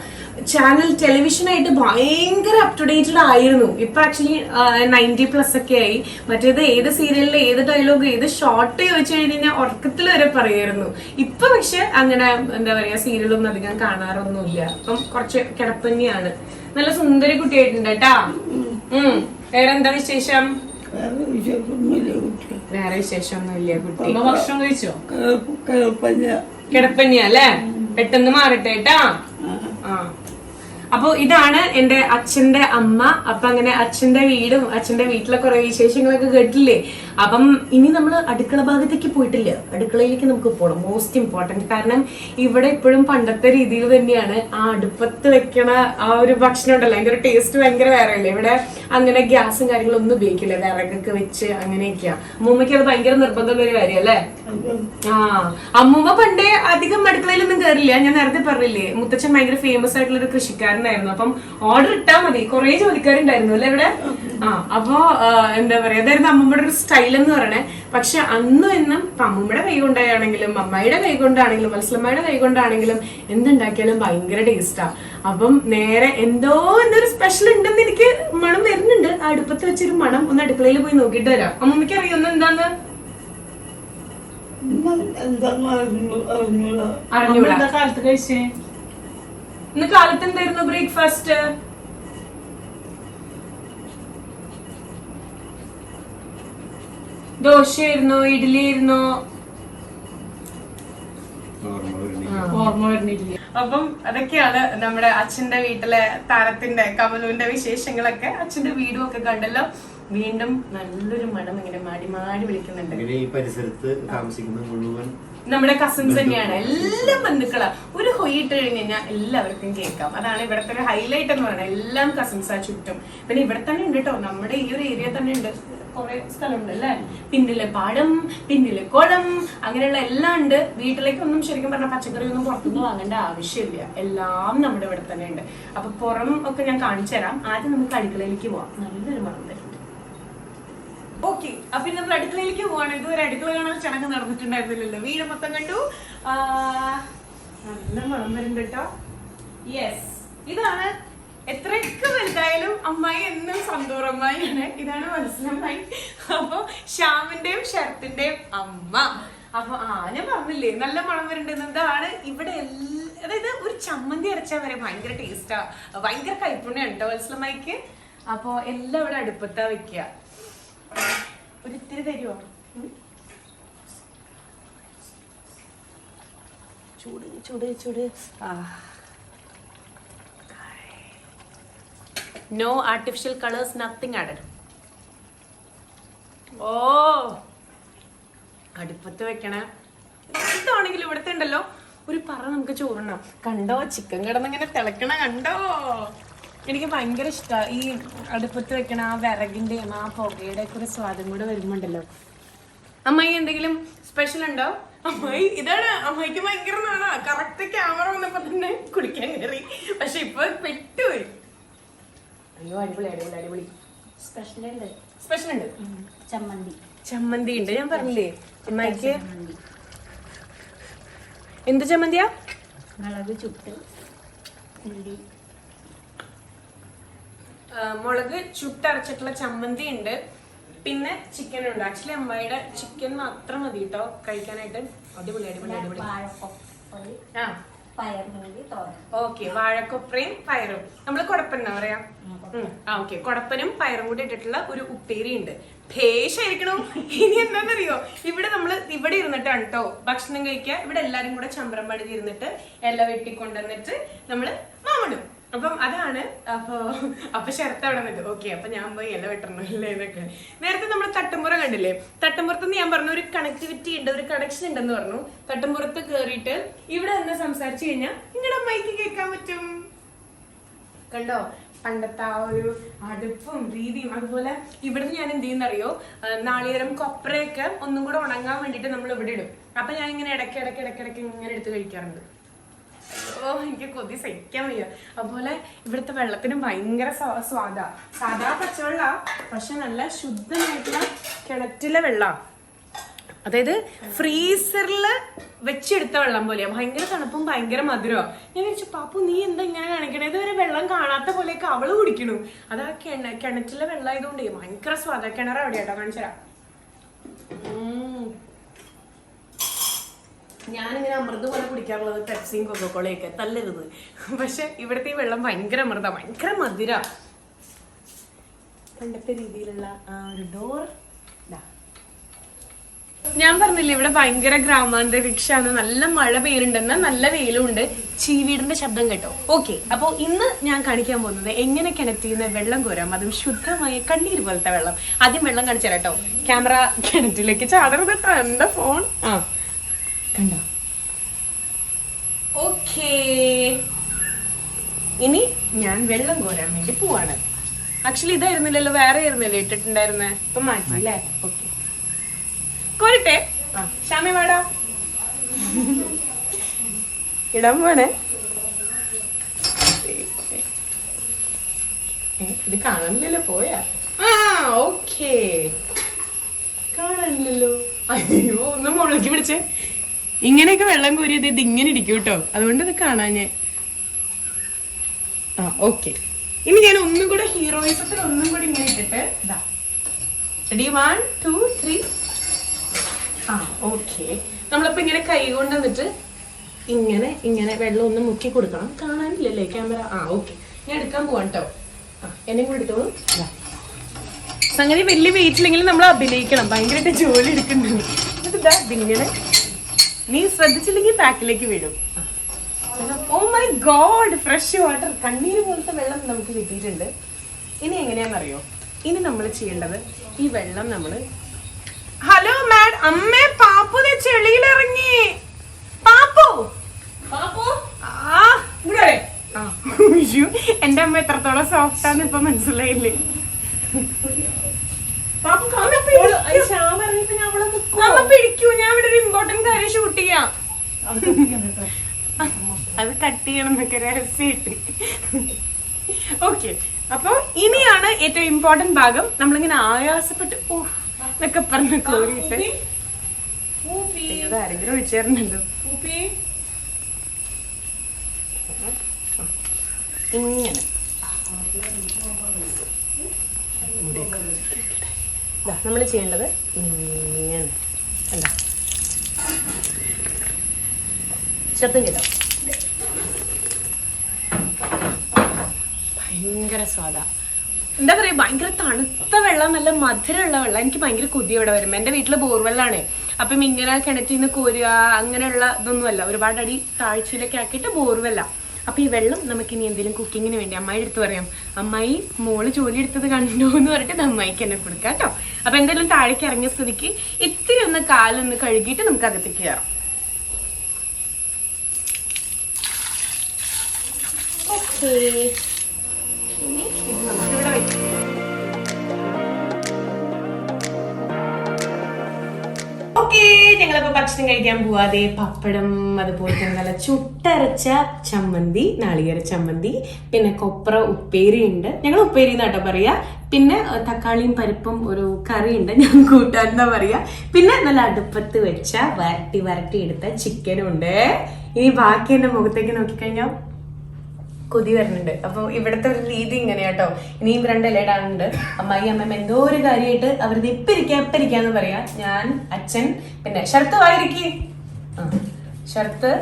ചാനൽ ടെലിവിഷനായിട്ട് ഭയങ്കര അപ് ടു ഡേറ്റഡ് ആയിരുന്നു. ഇപ്പൊ ആക്ച്വലി 90+ ഒക്കെ ആയി. മറ്റേത് ഏത് സീരിയലിലെ ഏത് ഡയലോഗ് ഏത് ഷോർട്ട് ചോദിച്ചു കഴിഞ്ഞാൽ ഉറക്കത്തിൽ വരെ പറയായിരുന്നു. ഇപ്പൊ പക്ഷെ അങ്ങനെ എന്താ പറയാ സീരിയലൊന്നും അധികം കാണാറൊന്നുമില്ല. അപ്പം കുറച്ച് കിടപ്പന്നെയാണ്. നല്ല സുന്ദരി കുട്ടിയായിട്ടുണ്ട് കേട്ടാ. വേറെ എന്താ വിശേഷം? വേറെ വിശേഷമൊന്നുമില്ല കുട്ടി. ഭക്ഷണം കഴിച്ചോ? കിടപ്പന്നെയാ അല്ലേ? പെട്ടെന്ന് മാറട്ടെ കേട്ടാ. അപ്പൊ ഇതാണ് എന്റെ അച്ഛന്റെ അമ്മ. അപ്പൊ അങ്ങനെ അച്ഛന്റെ വീടും അച്ഛന്റെ വീട്ടിലെ കുറെ വിശേഷങ്ങളൊക്കെ കേട്ടില്ലേ. അപ്പം ഇനി നമ്മൾ അടുക്കള ഭാഗത്തേക്ക് പോയിട്ടില്ല, അടുക്കളയിലേക്ക് നമുക്ക് പോകണം. Most important. കാരണം ഇവിടെ ഇപ്പോഴും പണ്ടത്തെ രീതിയിൽ തന്നെയാണ്. ആ അടുപ്പത്ത് വെക്കണ ആ ഒരു ഭക്ഷണം ഉണ്ടല്ലോ, അതിന്റെ ഒരു ടേസ്റ്റ് ഭയങ്കര വേറെ അല്ലേ. ഇവിടെ അങ്ങനെ ഗ്യാസും കാര്യങ്ങളും ഒന്നും ഉപയോഗിക്കില്ല, വിറകൊക്കെ വെച്ച് അങ്ങനെയൊക്കെയാ. അമ്മൂമ്മയ്ക്ക് അത് ഭയങ്കര നിർബന്ധമുള്ള ഒരു കാര്യം അല്ലേ? അമ്മൂമ്മ പണ്ടേ അധികം അടുക്കളയിലൊന്നും കയറില്ല. ഞാൻ നേരത്തെ പറഞ്ഞില്ലേ, മുത്തച്ഛൻ ഭയങ്കര ഫേമസ് ആയിട്ടുള്ള ഒരു കൃഷിക്കാരനായിരുന്നു. അപ്പം ഓർഡർ ഇട്ടാൽ മതി, കുറെ ജോലിക്കാരുണ്ടായിരുന്നു അല്ലെ ഇവിടെ. അപ്പൊ എന്താ പറയാ, അതായിരുന്നു അമ്മമ്മയുടെ ഒരു സ്റ്റൈൽ എന്ന് പറയണേ. പക്ഷെ അന്നും എന്നും അമ്മമ്മയുടെ കൈ കൊണ്ടാണെങ്കിലും അമ്മയുടെ കൈ കൊണ്ടാണെങ്കിലും വത്സലമ്മയുടെ കൈ കൊണ്ടാണെങ്കിലും എന്തുണ്ടാക്കിയാലും ഭയങ്കര ടേസ്റ്റാ. അപ്പം നേരെ എന്തൊരു സ്പെഷ്യൽ ഉണ്ടെന്ന് എനിക്ക് മണം വരുന്നുണ്ട്. ആ അടുപ്പത്ത് വെച്ചൊരു മണം ഒന്ന് അടുക്കളയിൽ പോയി നോക്കിയിട്ട് വരാം. അമ്മമ്മയ്ക്ക് അറിയുന്ന എന്താന്ന് അറിഞ്ഞൂടാ. കാലത്ത് കഴിച്ചേ ഇന്ന് കാലത്ത് എന്തായിരുന്നു ബ്രേക്ക്ഫാസ്റ്റ്? ദോശയായിരുന്നോ ഇഡ്ഡലി ആയിരുന്നോ? ഓർമ്മ വരുന്നില്ല. അപ്പം അതൊക്കെയാണ് നമ്മുടെ അച്ഛന്റെ വീട്ടിലെ താരത്തിന്റെ കമലുവിന്റെ വിശേഷങ്ങളൊക്കെ. അച്ഛന്റെ വീടും ഒക്കെ കണ്ടല്ലോ. വീണ്ടും നല്ലൊരു മണം ഇങ്ങനെ മാടി മാടി വിളിക്കുന്നുണ്ട്. ഈ പരിസരത്ത് താമസിക്കുന്ന മുഴുവൻ നമ്മുടെ കസിൻസ് തന്നെയാണ്, എല്ലാം ബന്ധുക്കളാ. ഒരു ഹൊയ്യിട്ട് കഴിഞ്ഞ് കഴിഞ്ഞാൽ എല്ലാവർക്കും കേൾക്കാം. അതാണ് ഇവിടുത്തെ ഒരു ഹൈലൈറ്റ് എന്ന് പറയുന്നത്. എല്ലാം കസിൻസാ ചുറ്റും. പിന്നെ ഇവിടെ തന്നെ ഉണ്ട് കേട്ടോ, നമ്മുടെ ഈ ഒരു ഏരിയ തന്നെ ഉണ്ട് കുറെ സ്ഥലമുണ്ട് അല്ലെ. പിന്നിലെ പാടം, പിന്നിലെ കുളം, അങ്ങനെയുള്ള എല്ലാം ഉണ്ട്. വീട്ടിലേക്കൊന്നും ശരിക്കും പറഞ്ഞാൽ പച്ചക്കറി ഒന്നും പുറത്തുനിന്ന് വാങ്ങേണ്ട ആവശ്യമില്ല, എല്ലാം നമ്മുടെ ഇവിടെ തന്നെ ഉണ്ട്. അപ്പൊ പുറം ഒക്കെ ഞാൻ കാണിച്ചു തരാം. ആദ്യം നമുക്ക് അടുക്കളയിലേക്ക് പോവാം. നല്ലൊരു മണം തരുന്നുണ്ട്. ഓക്കെ, അപ്പൊ നമ്മൾ അടുക്കളയിലേക്ക് പോവാണ്. ഇതുവരെ അടുക്കള കാണാൻ ചടങ്ങ് നടന്നിട്ടുണ്ടായിരുന്നില്ലല്ലോ. വീട് മൊത്തം കണ്ടു. നല്ല മണം വരുന്നുണ്ട് കേട്ടോ. യെസ്, ഇതാണ് എത്രയൊക്കെ വലുതായാലും അമ്മായി എന്നും സന്തൂറമ്മായിയാണ്. ഇതാണ് മനസ്സിലമ്മായി. അപ്പൊ ശ്യാമിന്റെയും ശരത്തിന്റെയും അമ്മ. അപ്പൊ ഞാൻ പറഞ്ഞില്ലേ നല്ല മണം വരുന്നുണ്ട്. എന്താണ് ഇവിടെ അതായത് ഒരു ചമ്മന്തി അരച്ചാൽ വരെ ഭയങ്കര ടേസ്റ്റാ, ഭയങ്കര കൈപ്പുണ്യാണ് കേട്ടോ വത്സലമ്മയ്ക്ക്. അപ്പൊ എല്ലാം ഇവിടെ അടുപ്പത്താ വെക്കുക. ഒരിത്തിരി തരുമോ? ചൂട് ചൂട് ചൂട്. No artificial colours, nothing added. ഓ, അടുപ്പത്ത് വെക്കണേ. എന്താണെങ്കിലും ഇവിടുത്തെ ഉണ്ടല്ലോ ഒരു പറ നമുക്ക് ചോറുണ്ണാം. കണ്ടോ ചിക്കൻ കിടന്നിങ്ങനെ തിളക്കണ കണ്ടോ? എനിക്ക് ഭയങ്കര ഇഷ്ടമാണ് ഈ അടുപ്പത്ത് വെക്കണ ആ വിറകിന്റെ ആ പുകയുടെ ഒക്കെ ഒരു സ്വാദം കൂടെ വരുമ്പോണ്ടല്ലോ. അമ്മായി എന്തെങ്കിലും സ്പെഷ്യൽ ഉണ്ടോ? അമ്മായി ഇതാണ് അമ്മായിക്ക് ഭയങ്കര നാണാ. കറക്റ്റ് ക്യാമറ വന്നപ്പോ തന്നെ കുടിക്കാൻ കയറി. പക്ഷെ ഇപ്പൊ പെട്ടുപോയി. അയ്യോ, അടിപൊളി അടിപൊളി അടിപൊളി. സ്പെഷ്യൽ ഉണ്ട്. ചമ്മന്തി ഉണ്ട്. ഞാൻ പറഞ്ഞില്ലേ അമ്മായിക്ക് എന്ത് ചമ്മന്തിയാ? മുളക് ചുട്ടരച്ചിട്ടുള്ള ചമ്മന്തി ഉണ്ട്. പിന്നെ ചിക്കൻ ഉണ്ട്. ആക്ച്വലി അമ്മായിയുടെ ചിക്കൻ മാത്രം മതി കേട്ടോ കഴിക്കാനായിട്ട്. അടിപൊളി അടിപൊളി അടിപൊളി. ഓക്കെ, വാഴക്കൊപ്രയും പയറും. നമ്മള് കൊടപ്പനാ പറയാ. ഓക്കെ, കൊടപ്പനും പയറും കൂടി ഇട്ടിട്ടുള്ള ഒരു ഉപ്പേരി ഉണ്ട്. ഭേഷായിരിക്കണോ. ഇനി എന്താണെന്നറിയോ, ഇവിടെ ഇരുന്നിട്ടാണ് കേട്ടോ ഭക്ഷണം കഴിക്കുക. ഇവിടെ എല്ലാരും കൂടെ ചമ്പ്രമ്പടി ഇരുന്നിട്ട് ഇല വെട്ടിക്കൊണ്ടുവന്നിട്ട് നമ്മള് മാമിടും. അപ്പം അതാണ്. അപ്പൊ ശരത്ത് അവിടെ നിന്നിട്ട് ഓക്കെ, അപ്പൊ ഞാൻ പോയി ഇല വെട്ടണമില്ലേ എന്നൊക്കെ. നേരത്തെ നമ്മൾ തട്ടുംപുറ കണ്ടില്ലേ? തട്ടുംപുറത്ത് ഞാൻ പറഞ്ഞു ഒരു കണക്ടിവിറ്റി ഉണ്ട്, ഒരു കണക്ഷൻ ഉണ്ടെന്ന് പറഞ്ഞു. തട്ടുംപുറത്ത് കേറിയിട്ട് ഇവിടെ നിന്ന് സംസാരിച്ചു കഴിഞ്ഞാൽ നിങ്ങളുടെ അമ്മയ്ക്ക് കേൾക്കാൻ പറ്റും. കണ്ടോ പണ്ടത്തെ ആ ഒരു അടുപ്പും രീതിയും. അതുപോലെ ഇവിടുന്ന് ഞാൻ എന്ത് ചെയ്യുന്നറിയോ, നാളികേരം കൊപ്രയൊക്കെ ഒന്നും കൂടെ ഉണങ്ങാൻ വേണ്ടിട്ട് നമ്മൾ ഇവിടെ ഇടും. അപ്പൊ ഞാൻ ഇങ്ങനെ ഇടയ്ക്ക് ഇങ്ങനെ എടുത്ത് കഴിക്കാറുണ്ട്. ഓ, എനിക്ക് കൊതി സഹിക്കാൻ വയ്യ. അതുപോലെ ഇവിടുത്തെ വെള്ളത്തിനും ഭയങ്കര സ്വാദാ. സാധാ പച്ചവെള്ള, പക്ഷെ നല്ല ശുദ്ധമായിട്ടുള്ള കിണറ്റിലെ വെള്ളം. അതായത് ഫ്രീസറിൽ വെച്ചെടുത്ത വെള്ളം പോലെയാ. ഭയങ്കര തണുപ്പും ഭയങ്കര മധുരമാണ്. ഞാൻ വിചാരിച്ചു പാപ്പു നീ എന്താ ഇങ്ങനെ കാണിക്കണേ? ഇതുവരെ വെള്ളം കാണാത്ത പോലെയൊക്കെ അവള് കുടിക്കണു. അതാ കിണറ്റിലെ വെള്ളം ആയതുകൊണ്ടേ ഭയങ്കര സ്വാദ. കിണർ എവിടെയാട്ടോ കാണിച്ചരാ. ഞാനിങ്ങനെ അമൃത് പോലെ കുടിക്കാറുള്ളത് പെപ്സിയും കൊക്കോക്കോളയൊക്കെ, തല്ലരുത്. പക്ഷെ ഇവിടുത്തെ ഈ വെള്ളം ഭയങ്കര അമൃത, ഭയങ്കര മധുര. പണ്ടത്തെ രീതിയിലുള്ള ആ ഒരു ഡോർ. ഞാൻ പറഞ്ഞില്ലേ ഇവിടെ ഭയങ്കര ഗ്രാമാന്തരീക്ഷാണ്. നല്ല മഴ പെയ്യുന്നുണ്ടെന്ന്, നല്ല വെയിലുണ്ട്. ചീവീടിന്റെ ശബ്ദം കേട്ടോ. ഓക്കെ, അപ്പൊ ഇന്ന് ഞാൻ കാണിക്കാൻ പോകുന്നത് എങ്ങനെ കിണറ്റിൽ നിന്ന് വെള്ളം കോരാം, അതും ശുദ്ധമായ കണ്ണീര് പോലത്തെ വെള്ളം. ആദ്യം വെള്ളം കാണിച്ചു തരാം കേട്ടോ. ക്യാമറ കിണറ്റിലേക്ക് ചാടരുത് കേട്ടോ, എന്റെ ഫോൺ. കണ്ടോ? ഓക്കേ, ഇനി ഞാൻ വെള്ളം കോരാൻ വേണ്ടി പോവാണ്. ആക്ച്വലി ഇതായിരുന്നില്ലല്ലോ, വേറെ ആയിരുന്നല്ലേ ഇട്ടിട്ടുണ്ടായിരുന്നേ. ഇപ്പൊ മാറ്റി അല്ലേ? ഓക്കെ, കോരിട്ടെ. ശ്യാമേ വാടാ, ഇടാൻ പോണേ. ഇത് കാണുന്നില്ലല്ലോ, പോയാ. ഓക്കേ. കാണാനില്ലല്ലോ. അയ്യോ, ഒന്ന് മുകളിലേക്ക് പിടിച്ചേ. ഇങ്ങനെയൊക്കെ വെള്ളം കോരിയത് ഇത് ഇങ്ങനെ ഇരിക്കും കേട്ടോ, അതുകൊണ്ട് ഇത് കാണാഞ്ഞേ. ആ ഓക്കെ. ഇനി ഞാൻ ഒന്നും കൂടെ ഹീറോയിസത്തിൽ ഒന്നും കൂടി ഇങ്ങനെ ഇട്ടിട്ട് ഇതാ. റെഡി, 1 2 3. ആ ഓക്കെ. നമ്മളിപ്പോ ഇങ്ങനെ കൈ കൊണ്ട് വന്നിട്ട് ഇങ്ങനെ ഇങ്ങനെ വെള്ളം ഒന്ന് മുക്കി കൊടുക്കണം. കാണാനില്ലല്ലേ ക്യാമറ? ആ ഓക്കെ, ഞാൻ എടുക്കാൻ പോവാം കേട്ടോ. ആ എന്നെ കൂടെ എടുത്തോളൂ. സംഗതി വലിയ വെയിറ്റില്ലെങ്കിലും നമ്മൾ അഭിനയിക്കണം, ഭയങ്കരമായിട്ട് ജോലി എടുക്കുന്നുണ്ട്. ഇതാ ഇതിങ്ങനെ നീ ശ്രദ്ധിച്ചില്ലെങ്കിൽ ബാക്കിലേക്ക് വീടും. Oh my God, fresh water, കണ്ണീര് പോലത്തെ വെള്ളം നമുക്ക് കിട്ടിയിട്ടുണ്ട്. ഇനി എങ്ങനെയാണെന്നറിയോ? ഇനി നമ്മൾ ചെയ്യേണ്ടത് ഈ വെള്ളം നമ്മള് ഹലോ മാഡം, അമ്മേ പാപ്പു ചെളിയിലിറങ്ങി. പാപ്പു ആ ഇവിടെ എന്റെ അമ്മ എത്രത്തോളം സോഫ്റ്റ് ആന്ന് ഇപ്പൊ മനസ്സിലായില്ലേ? അമ്മ പിടിക്കൂ, ഞാൻ ഇവിടെ ഒരു ഇമ്പോർട്ടന്റ് കാര്യം ഷൂട്ട് ചെയ്യാം. അത് കട്ട് ചെയ്യണം എന്നൊക്കെ രഹസ്യമായിട്ട്. ഓക്കെ, അപ്പൊ ഇനിയാണ് ഏറ്റവും ഇമ്പോർട്ടന്റ് ഭാഗം. നമ്മളിങ്ങനെ ആയാസപ്പെട്ട് ഓ എന്നൊക്കെ പറഞ്ഞ് കോരിയിട്ട് ആരെങ്കിലും ഒഴിച്ചേരുന്നുണ്ടോ? ഇങ്ങനെ നമ്മൾ ചെയ്യേണ്ടത് ഇങ്ങനെ എന്താ ശബ്ദം കേട്ടോ, ഭയങ്കര സ്വാദാ. എന്താ പറയാ, ഭയങ്കര തണുത്ത വെള്ളം, നല്ല മധുരമുള്ള വെള്ളം. എനിക്ക് ഭയങ്കര കൊതി ഇവിടെ വരുമ്പോ. എന്റെ വീട്ടില് ബോർവെല്ലാണേ, അപ്പം ഇങ്ങനെ കിണറ്റിൽ നിന്ന് കോരുക അങ്ങനെയുള്ള ഇതൊന്നുമല്ല, ഒരുപാട് അടി താഴ്ചയിലൊക്കെ ആക്കിയിട്ട് ബോർവെല്ല. അപ്പൊ ഈ വെള്ളം നമുക്ക് ഇനി എന്തെങ്കിലും കുക്കിങ്ങിന് വേണ്ടി അമ്മായി എടുത്ത് പറയാം. അമ്മായി മോള് ജോലി എടുത്തത് കണ്ടോ എന്ന് പറഞ്ഞിട്ട് അമ്മായിക്ക് എന്നെ കൊടുക്കാം കേട്ടോ. അപ്പൊ എന്തെങ്കിലും താഴേക്ക് ഇറങ്ങിയ സ്ഥിതിക്ക് ഇത്തിരി ഒന്ന് കാലൊന്ന് കഴുകിയിട്ട് നമുക്ക് അകത്തേക്ക് കയറാം. ഓക്കേ, ഇനി ഇത് നമുക്കിവിടെ വെക്കാം. ഓക്കെ, ഞങ്ങളിപ്പോ ഭക്ഷണം കഴിക്കാൻ പോവാതെ പപ്പടം, അതുപോലെ തന്നെ നല്ല ചുട്ടരച്ച ചമ്മന്തി, നാളികേര ചമ്മന്തി, പിന്നെ കൊപ്ര ഉപ്പേരി ഉണ്ട്. ഞങ്ങൾ ഉപ്പേരി എന്നാട്ടോ പറയാ. പിന്നെ തക്കാളിയും പരിപ്പും ഒരു കറിയുണ്ട്, ഞാൻ കൂട്ടാൻ എന്നാ പറയാ. പിന്നെ നല്ല അടുപ്പത്ത് വെച്ച വരട്ടി എടുത്ത ചിക്കനും ഉണ്ട്. ഇനി ബാക്കി എന്റെ മുഖത്തേക്ക് നോക്കിക്കഴിഞ്ഞാൽ കൊതി വരുന്നുണ്ട്. അപ്പൊ ഇവിടുത്തെ ഒരു രീതി ഇങ്ങനെയാട്ടോ. ഇനിയും 2 ഇല ഇടാനുണ്ട്. അമ്മായി അമ്മ എന്തോ ഒരു കാര്യമായിട്ട് അവരത് ഇപ്പിരിക്കാന്ന് പറയാ. ഞാൻ, അച്ഛൻ, പിന്നെ ഷർത്ത് വായിരിക്കും, ഷർത്ത്,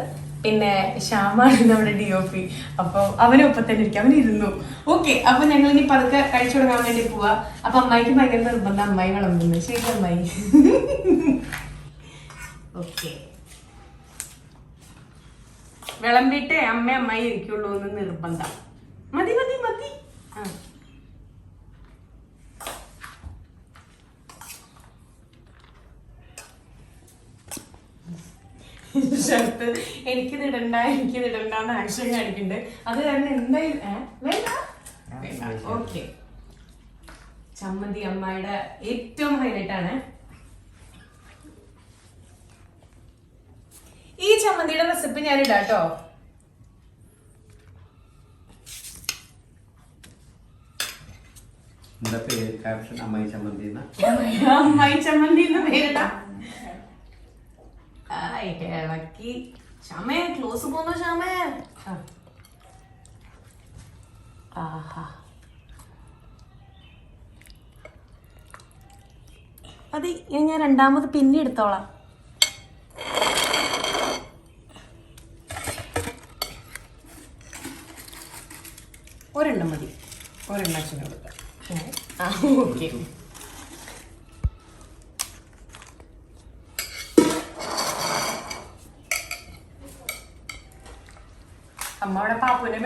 പിന്നെ ശ്യാമാണ് നമ്മുടെ DOP. അപ്പൊ അവനും ഒപ്പം തന്നെ ഇരിക്കും, അവൻ ഇരുന്നു. ഓക്കെ, അപ്പൊ ഞങ്ങൾ ഇനി പതുക്കെ കഴിച്ചു കൊടുക്കാൻ വേണ്ടി പോവാ. അപ്പൊ അമ്മായിക്ക് ഭയങ്കര നിർബന്ധം, അമ്മായി വിളമ്പുന്നു. ശരി അമ്മായി. ഓക്കെ, വിളമ്പിട്ടേ അമ്മായി ഇരിക്കുള്ളൂ എന്ന് നിർബന്ധം. മതി മതി മതി. ഷർട്ട് എനിക്കിത് ഇടണ്ടെന്ന് ആക്ഷൻ കാണിക്കുന്നുണ്ട്. അത് കാരണം എന്തായാലും വേണ്ട. ഓക്കെ, ചമ്മന്തി അമ്മായിയുടെ ഏറ്റവും ഹൈലൈറ്റ് ആണ്. ഈ ചമ്മന്തിയുടെ റെസിപ്പി ഞാൻ ഇടാം കേട്ടോ. അമ്മായി ചമ്മന്തി എന്ന് പേരിടാം. ഇളക്കി. ഷമേ ക്ലോസ് പോന്നോ ഷമേ? ആഹാ, മതി. ഞാൻ രണ്ടാമത് പിന്നെ എടുത്തോളാം. ഒരെണ്ണം മതി, ഒരെണ്ണം അച്ഛനെ കൊടുക്കാം. ഓക്കെ, അമ്മയുടെ പാപ്പുവിനെ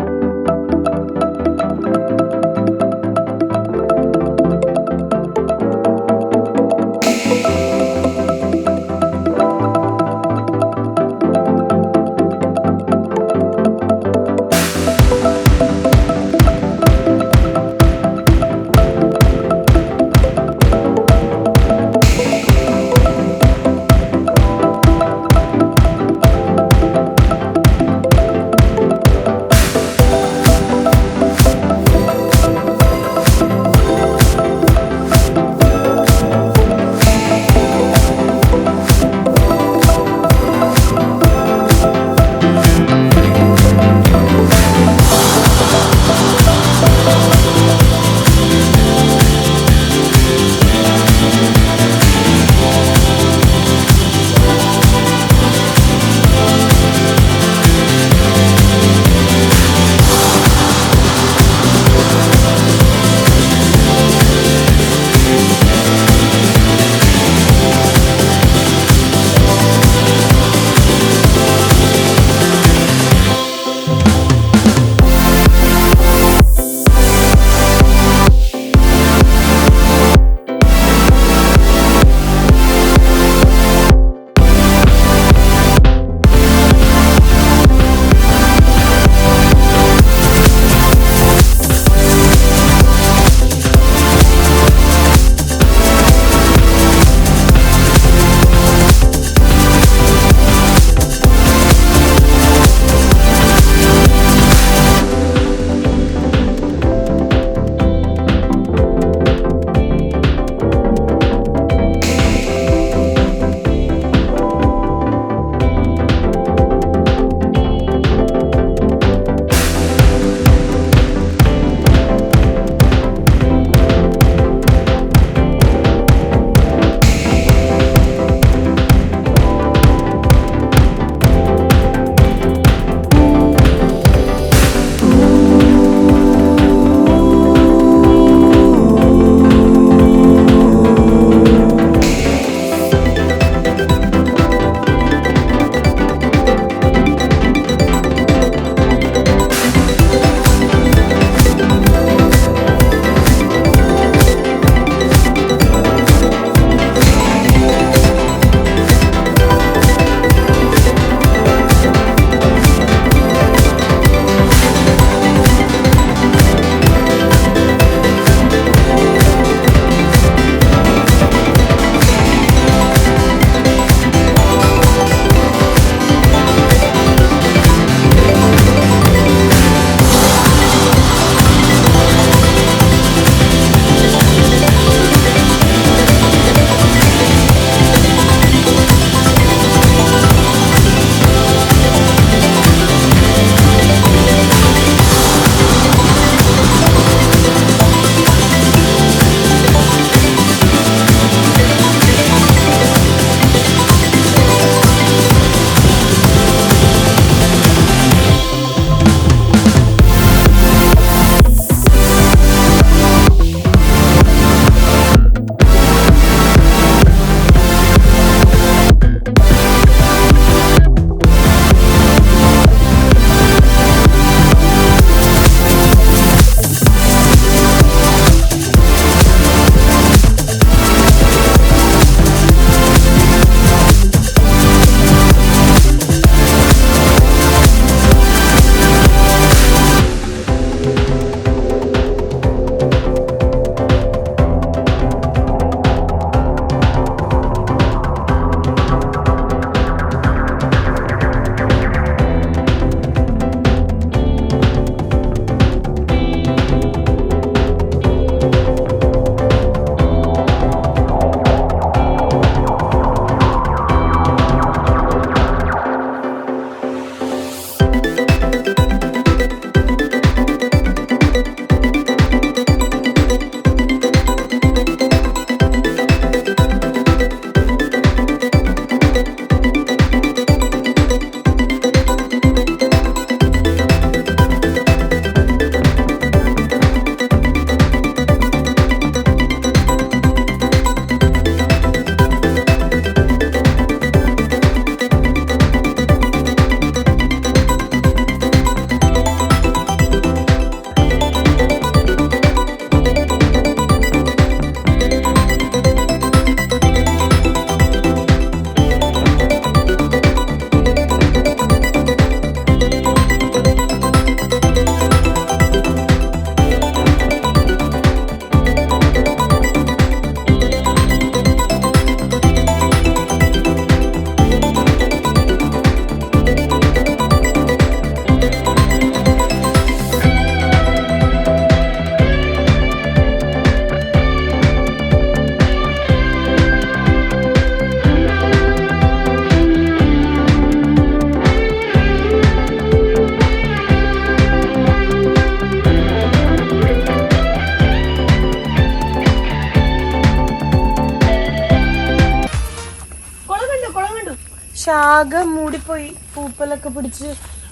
ഏകദേശം ആകെ മൂടിപ്പോയി, പൂപ്പലൊക്കെ പിടിച്ച്.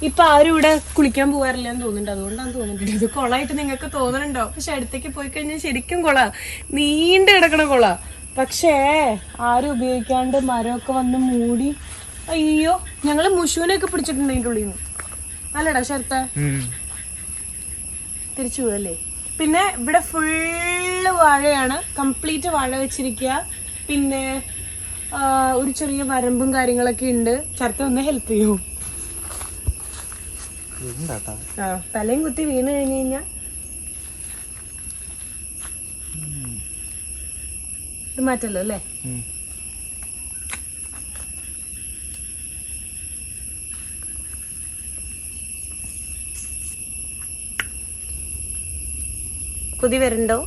ഇപ്പൊ ആരും ഇവിടെ കുളിക്കാൻ പോകാറില്ല എന്ന് തോന്നുന്നുണ്ട്, അതുകൊണ്ടാണ് തോന്നുന്നുണ്ട്. ഇത് കുളമായിട്ട് നിങ്ങൾക്ക് തോന്നുന്നുണ്ടോ? പക്ഷെ അടുത്തേക്ക് പോയി കഴിഞ്ഞാൽ ശരിക്കും കുള, നീണ്ടു കിടക്കണ കുള. പക്ഷേ ആരും ഉപയോഗിക്കാണ്ട് മരമൊക്കെ വന്ന് മൂടി. അയ്യോ, ഞങ്ങള് മുഷുവിനെയൊക്കെ പിടിച്ചിട്ടുണ്ട് അതിൻ്റെ ഉള്ളിൽ നിന്ന്. അല്ലടാ ശരത്ത, തിരിച്ചു പോയല്ലേ. പിന്നെ ഇവിടെ ഫുള്ള് വാഴയാണ്, കംപ്ലീറ്റ് വാഴ വെച്ചിരിക്കുക. പിന്നെ ഒരു ചെറിയ വരമ്പും കാര്യങ്ങളൊക്കെ ഉണ്ട്. ശരത്ത ഒന്ന് ഹെൽപ്പ് ചെയ്യൂ. തലയും കുത്തി വീണ് കഴിഞ്ഞു കഴിഞ്ഞാ ഇത് മാറ്റല്ലോ അല്ലേ? കുതി വരണ്ടോ?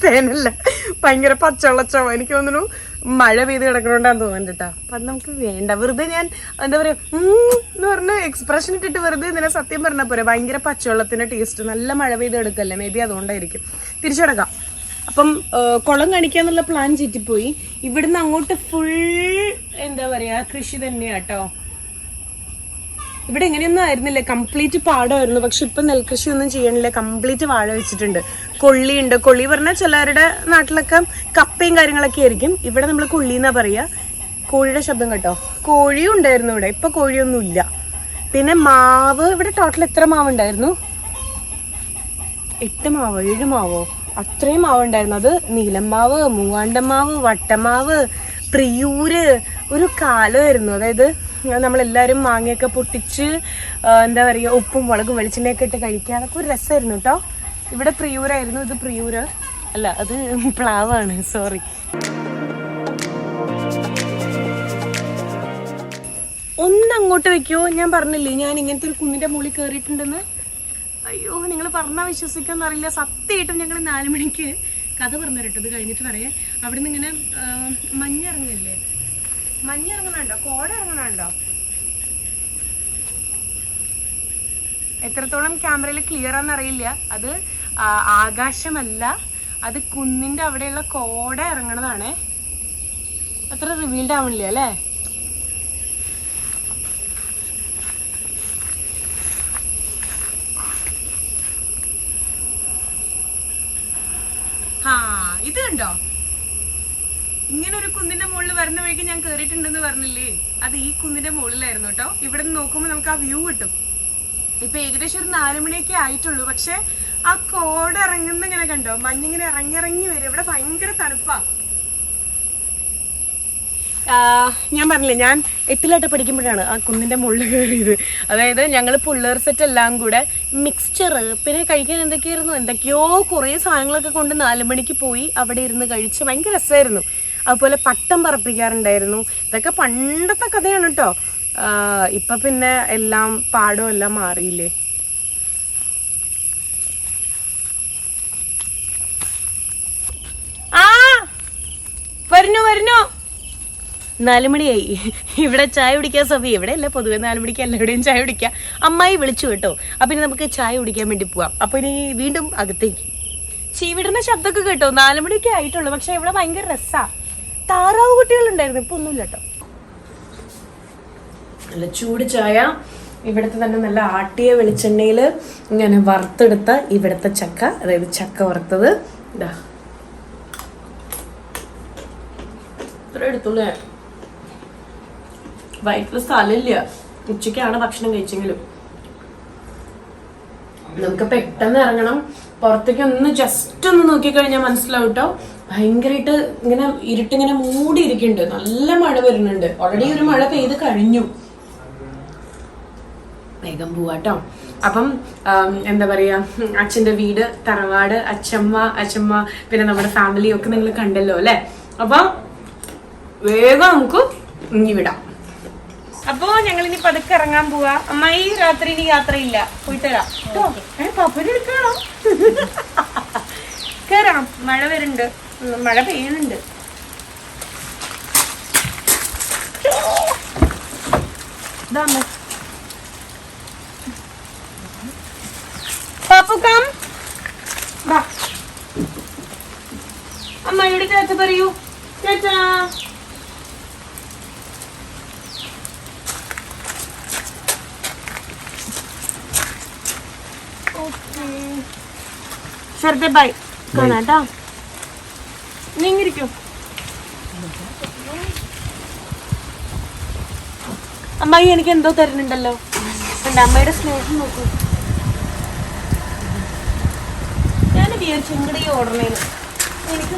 തേനല്ല, ഭയങ്കര പച്ചവെള്ളച്ചവ. എനിക്ക് തോന്നുന്നു മഴ പെയ്ത് കിടക്കണോണ്ടാന്ന് തോന്നുന്നുണ്ട് കേട്ടോ. അപ്പൊ അത് നമുക്ക് വേണ്ട. വെറുതെ ഞാൻ എന്താ പറയാ എന്ന് പറഞ്ഞ എക്സ്പ്രഷൻ ഇട്ടിട്ട് വെറുതെ ഇതിനെ സത്യം പറഞ്ഞാൽ പോരെ. ഭയങ്കര പച്ചവെള്ളത്തിന്റെ ടേസ്റ്റ്, നല്ല മഴ പെയ്ത് എടുക്കല്ലേ, മേ ബി അതുകൊണ്ടായിരിക്കും. തിരിച്ചു കിടക്കാം. അപ്പം കുളം കാണിക്കാന്നുള്ള പ്ലാൻ ചീറ്റിപ്പോയി. ഇവിടുന്ന് അങ്ങോട്ട് ഫുൾ എന്താ പറയാ കൃഷി തന്നെയാട്ടോ. ഇവിടെ എങ്ങനെയൊന്നും ആയിരുന്നില്ല, കംപ്ലീറ്റ് പാടമായിരുന്നു. പക്ഷെ ഇപ്പൊ നെൽകൃഷി ഒന്നും ചെയ്യണില്ല, കംപ്ലീറ്റ് വാഴ വെച്ചിട്ടുണ്ട്. കൊള്ളിയുണ്ട്. കൊള്ളി പറഞ്ഞാൽ ചിലരുടെ നാട്ടിലൊക്കെ കപ്പയും കാര്യങ്ങളൊക്കെ ആയിരിക്കും. ഇവിടെ നമ്മൾ കൊള്ളി എന്നാ പറയാ. കോഴിയുടെ ശബ്ദം കേട്ടോ. കോഴിയും ഉണ്ടായിരുന്നു ഇവിടെ, ഇപ്പൊ കോഴിയൊന്നും ഇല്ല. പിന്നെ മാവ്, ഇവിടെ ടോട്ടൽ എത്ര മാവ് ഉണ്ടായിരുന്നു? 8 മാവോ 7 മാവോ അത്രയും മാവ് ഉണ്ടായിരുന്നു. അത് നീലമാവ്, മൂവാണ്ടമാവ്, വട്ടമാവ്, പ്രിയൂര്. ഒരു കാലമായിരുന്നു, അതായത് നമ്മളെല്ലാവരും മാങ്ങയൊക്കെ പൊട്ടിച്ച് എന്താ പറയുക ഉപ്പും മുളകും വെളിച്ചെണ്ണയൊക്കെ ഇട്ട് കഴിക്കുക. അതൊക്കെ ഒരു രസമായിരുന്നു കേട്ടോ. ഇവിടെ പ്രിയൂരായിരുന്നു, ഇത് പ്രിയൂര് അല്ല, അത് പ്ലാവാണ്, സോറി. ഒന്നങ്ങോട്ട് വെക്കുമോ? ഞാൻ പറഞ്ഞില്ലേ ഞാൻ ഇങ്ങനത്തെ ഒരു കുന്നിന്റെ മുകളിൽ കയറിയിട്ടുണ്ടെന്ന്. അയ്യോ, നിങ്ങൾ പറഞ്ഞാൽ വിശ്വസിക്കാന്ന് അറിയില്ല. സത്യമായിട്ടും ഞങ്ങൾ 4 മണിക്ക് കഥ പറഞ്ഞു കേട്ടോ. ഇത് കഴിഞ്ഞിട്ട് പറയാം. അവിടെ നിന്ന് ഇങ്ങനെ മഞ്ഞിറങ്ങില്ലേ, മഞ്ഞിറങ്ങണുണ്ടോ, കോട ഇറങ്ങണുണ്ടോ? എത്രത്തോളം ക്യാമറയിൽ ക്ലിയർ ആണെന്ന് അറിയില്ല. അത് ആകാശമല്ല, അത് കുന്നിന്റെ അവിടെയുള്ള കോട ഇറങ്ങണതാണേ. അത്ര റിവീൽഡ് ആവണില്ല അല്ലേ? ഇത് കണ്ടോ? ഇങ്ങനെ ഒരു കുന്നിന്റെ മുകളിൽ വരുന്ന വഴിക്ക് ഞാൻ കേറിയിട്ടുണ്ടെന്ന് പറഞ്ഞില്ലേ, അത് ഈ കുന്നിന്റെ മുകളിലായിരുന്നു കേട്ടോ. ഇവിടെ നിന്ന് നോക്കുമ്പോൾ നമുക്ക് ആ വ്യൂ കിട്ടും. ഇപ്പൊ ഏകദേശം ഒരു 4 മണിയൊക്കെ ആയിട്ടുള്ളൂ. പക്ഷെ ആ കോട ഇറങ്ങുന്ന ഇങ്ങനെ കണ്ടോ, മഞ്ഞിങ്ങനെ ഇറങ്ങി വരും. ഇവിടെ ഭയങ്കര തണുപ്പാ. ഞാൻ പറഞ്ഞില്ലേ ഞാൻ 8ലായിട്ട് പഠിക്കുമ്പോഴാണ് ആ കുന്നിന്റെ മുകളിൽ കയറിയത്. അതായത് ഞങ്ങൾ പിള്ളേർ സെറ്റ് എല്ലാം കൂടെ മിക്സ്ചർ, പിന്നെ കഴിക്കാൻ എന്തൊക്കെയോ കുറേ സാധനങ്ങളൊക്കെ കൊണ്ട് 4 മണിക്ക് പോയി അവിടെ ഇരുന്ന് കഴിച്ച് ഭയങ്കര രസമായിരുന്നു. അതുപോലെ പട്ടം പറപ്പിക്കാറുണ്ടായിരുന്നു. ഇതൊക്കെ പണ്ടത്തെ കഥയാണ് കേട്ടോ. ഇപ്പൊ പിന്നെ എല്ലാം പാടവും എല്ലാം മാറിയില്ലേ. ആ വരുന്നു 4 മണിയായി. ഇവിടെ ചായ കുടിക്കാൻ സമയം. ഇവിടെ അല്ല, പൊതുവെ 4 മണിക്ക് എല്ലാവരുടെയും ചായ കുടിക്കാം. അമ്മായി വിളിച്ചു കേട്ടോ. അപ്പൊ ഇനി നമുക്ക് ചായ കുടിക്കാൻ വേണ്ടി പോവാം. അപ്പൊ ഇനി വീണ്ടും അകത്തേക്ക്. ചീവിടുന്ന ശബ്ദമൊക്കെ കേട്ടോ. 4 മണിയൊക്കെ ആയിട്ടുള്ളൂ. പക്ഷെ ഇവിടെ ഭയങ്കര രസാ. താറാവ് കുട്ടികളുണ്ടായിരുന്നു, ഇപ്പൊ ഒന്നുമില്ല കേട്ടോ. നല്ല ചൂട് ചായ, ഇവിടുത്തെ തന്നെ നല്ല ആട്ടിയ വെളിച്ചെണ്ണയിൽ ഇങ്ങനെ വറുത്തെടുത്ത ഇവിടുത്തെ ചക്ക, അതായത് ചക്ക വറുത്തത്. ഇതാ ഇത്ര എടുത്തുള്ളൂ. വയറ്റിൽ സ്ഥലമില്ല, ഉച്ചയ്ക്കാണ് ഭക്ഷണം കഴിച്ചെങ്കിലും. നമുക്ക് പെട്ടെന്ന് ഇറങ്ങണം. പുറത്തേക്ക് ഒന്ന് ജസ്റ്റ് ഒന്ന് നോക്കിക്കഴിഞ്ഞാൽ മനസ്സിലാവും കേട്ടോ. ഭയങ്കരമായിട്ട് ഇങ്ങനെ ഇരുട്ടിങ്ങനെ മൂടിയിരിക്കുന്നുണ്ട്. നല്ല മഴ വരുന്നുണ്ട്. ഓൾറെഡി ഒരു മഴ പെയ്ത് കഴിഞ്ഞു. വേഗം പോവാട്ടോ. അപ്പം എന്താ പറയാ, അച്ഛൻ്റെ വീട്, തറവാട്, അച്ഛമ്മ പിന്നെ നമ്മുടെ ഫാമിലി ഒക്കെ നിങ്ങൾ കണ്ടല്ലോ അല്ലേ. അപ്പം വേഗം നമുക്ക് ഇനി വിടാം. അപ്പോ ഞങ്ങൾ ഇനി പതുക്കെ ഇറങ്ങാൻ പോവാ. അമ്മായി രാത്രി ഇനി യാത്രയില്ല, പോയിട്ടരാം കേട്ടോ. പപ്പനെടുക്കണോ? കേറാം. മഴ വരുന്നുണ്ട്, മഴ പെയ്യുന്നുണ്ട്. പാപ്പു കം. ടാറ്റ പറയൂ. ടാറ്റാ. ശരത്തെ ബൈ. കാണാട്ടാ. നീങ്ങിരിക്കോ. അമ്മായി എനിക്ക് എന്തോ തരുന്നുണ്ടല്ലോ. എന്റെ അമ്മയുടെ സ്നേഹം നോക്കൂ. ഞാൻ വിചാരിച്ചു ഇങ്ങടെ ഈ ഓർഡറിന് എനിക്ക്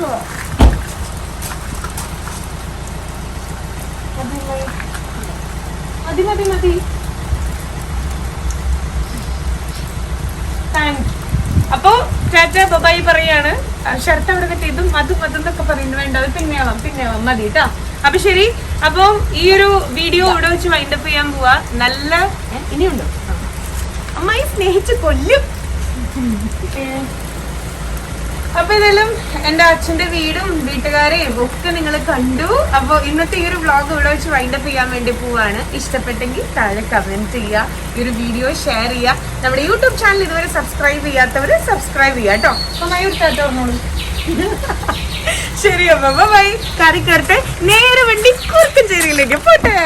മതി മതി മതി. താങ്ക്. അപ്പോ ടാറ്റ ബൈ പറയാണ്. ഷർട്ട് അവിടെ കെട്ടി ഇതും അതും അതെന്നൊക്കെ പറയുന്നു. വേണ്ട, അത് പിന്നെയാവാം മതി കേട്ടോ. അപ്പൊ ശരി. അപ്പൊ ഈ ഒരു വീഡിയോ ഇവിടെ വെച്ച് വൈൻഡപ്പ് ചെയ്യാൻ പോവാ. നല്ല ഇനിയുണ്ടോ? അമ്മായി സ്നേഹിച്ച് കൊല്ലും. അപ്പൊ ഇതെല്ലാം എന്റെ അച്ഛന്റെ വീടും വീട്ടുകാരെയും ഒക്കെ നിങ്ങൾ കണ്ടു. അപ്പൊ ഇന്നത്തെ ഈ ഒരു വ്ളോഗ് ഇവിടെ വെച്ച് വൈൻഡപ്പ് ചെയ്യാൻ വേണ്ടി പോവാണ്. ഇഷ്ടപ്പെട്ടെങ്കിൽ താഴെ കമന്റ് ചെയ്യുക, ഈ ഒരു വീഡിയോ ഷെയർ ചെയ്യുക. നമ്മുടെ യൂട്യൂബ് ചാനൽ ഇതുവരെ സബ്സ്ക്രൈബ് ചെയ്യാത്തവര് സബ്സ്ക്രൈബ് ചെയ്യാം കേട്ടോ. അപ്പൊ മൈ എടുത്തോളൂ. ശരി. അപ്പൊ ബൈ. കറിക്കറട്ടെ. നേരെ വണ്ടി കൂർക്കഞ്ചേരിയിലേക്ക് പോട്ടെ.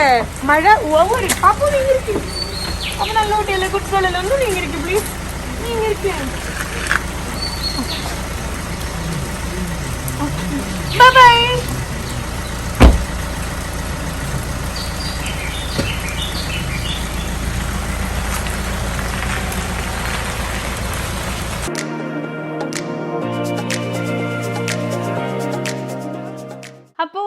മഴ ഓവറി. പാപ്പു നീങ്ങിരിക്കും. അപ്പൊ നല്ല കുട്ടിയല്ലേ, കുട്ടികളല്ലേ, ഒന്ന് നീങ്ങിരിക്കും പ്ലീസ്. നീങ്ങിരിക്കാൻ. Bye bye. അപ്പോ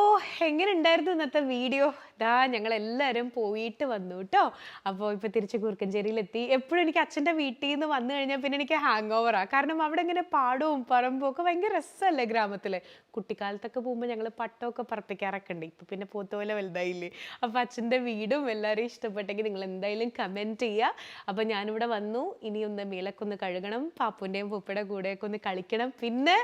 എങ്ങനെ ഉണ്ടായിരുന്നു ഇന്നത്തെ വീഡിയോ? ദാ ഞങ്ങൾ എല്ലാവരും പോയിട്ട് വന്നു കേട്ടോ. അപ്പോൾ ഇപ്പോൾ തിരിച്ച് കൂർക്കഞ്ചേരിയിലെത്തി. എപ്പോഴും എനിക്ക് അച്ഛൻ്റെ വീട്ടിൽ നിന്ന് വന്നു കഴിഞ്ഞാൽ പിന്നെ എനിക്ക് ഹാങ് ഓവറാണ്. കാരണം അവിടെ ഇങ്ങനെ പാടവും പറമ്പും ഒക്കെ ഭയങ്കര രസമല്ലേ ഗ്രാമത്തിൽ. കുട്ടിക്കാലത്തൊക്കെ പോകുമ്പോൾ ഞങ്ങൾ പട്ടമൊക്കെ പറപ്പിക്കാറൊക്കെ ഉണ്ട്. ഇപ്പം പിന്നെ പോത്തോലെ വലുതായില്ലേ. അപ്പോൾ അച്ഛൻ്റെ വീടും എല്ലാവരും ഇഷ്ടപ്പെട്ടെങ്കിൽ നിങ്ങൾ എന്തായാലും കമൻറ്റ് ചെയ്യുക. അപ്പോൾ ഞാനിവിടെ വന്നു. ഇനി ഒന്ന് മേലൊക്കെ ഒന്ന് കഴുകണം, പാപ്പുൻ്റെയും പൂപ്പയുടെ കൂടെയൊക്കെ ഒന്ന് കളിക്കണം. പിന്നെ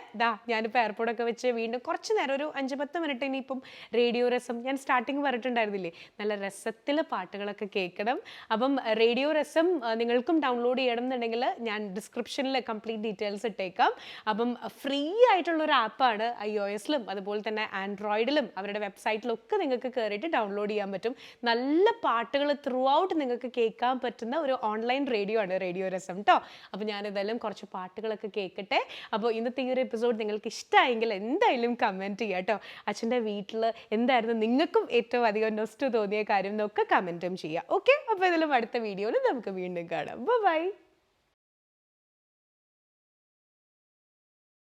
ഞാനിപ്പോൾ എയർപോർട്ടൊക്കെ വെച്ച് വീണ്ടും കുറച്ച് നേരം ഒരു 5-10 മിനിറ്റ് ഇനിയിപ്പം റേഡിയോ രസം ഞാൻ സ്റ്റാർട്ടിങ് പറഞ്ഞിട്ടുണ്ടായിരുന്നില്ലേ, നല്ല രസത്തിൽ പാട്ടുകളൊക്കെ കേൾക്കണം. അപ്പം റേഡിയോ രസം നിങ്ങൾക്കും ഡൗൺലോഡ് ചെയ്യണം എന്നുണ്ടെങ്കിൽ ഞാൻ ഡിസ്ക്രിപ്ഷനിൽ കംപ്ലീറ്റ് ഡീറ്റെയിൽസ് ഇട്ടേക്കാം. അപ്പം ഫ്രീ ആയിട്ടുള്ളൊരു ആപ്പാണ്. iOS-ലും അതുപോലെ തന്നെ ആൻഡ്രോയിഡിലും അവരുടെ വെബ്സൈറ്റിലൊക്കെ നിങ്ങൾക്ക് കയറിയിട്ട് ഡൗൺലോഡ് ചെയ്യാൻ പറ്റും. നല്ല പാട്ടുകൾ ത്രൂ ഔട്ട് നിങ്ങൾക്ക് കേൾക്കാൻ പറ്റുന്ന ഒരു ഓൺലൈൻ റേഡിയോ ആണ് റേഡിയോ രസം കേട്ടോ. അപ്പോൾ ഞാനിതെല്ലാം കുറച്ച് പാട്ടുകളൊക്കെ കേൾക്കട്ടെ. അപ്പോൾ ഇന്നത്തെ ഈ ഒരു എപ്പിസോഡ് നിങ്ങൾക്ക് ഇഷ്ടമായെങ്കിൽ എന്തായാലും കമൻറ്റ് ചെയ്യാം കേട്ടോ. അച്ഛൻ്റെ വീട്ടിൽ എന്തായിരുന്നു നിങ്ങൾക്കും ഏറ്റവും അധികം നൊസ്റ്റു തോന്നിയ കാര്യം എന്നൊക്കെ കമൻറ്റും ചെയ്യാം. ഓക്കെ. അപ്പോൾ ഇതിലും അടുത്ത വീഡിയോയിൽ നമുക്ക് വീണ്ടും കാണാം. ബൈ.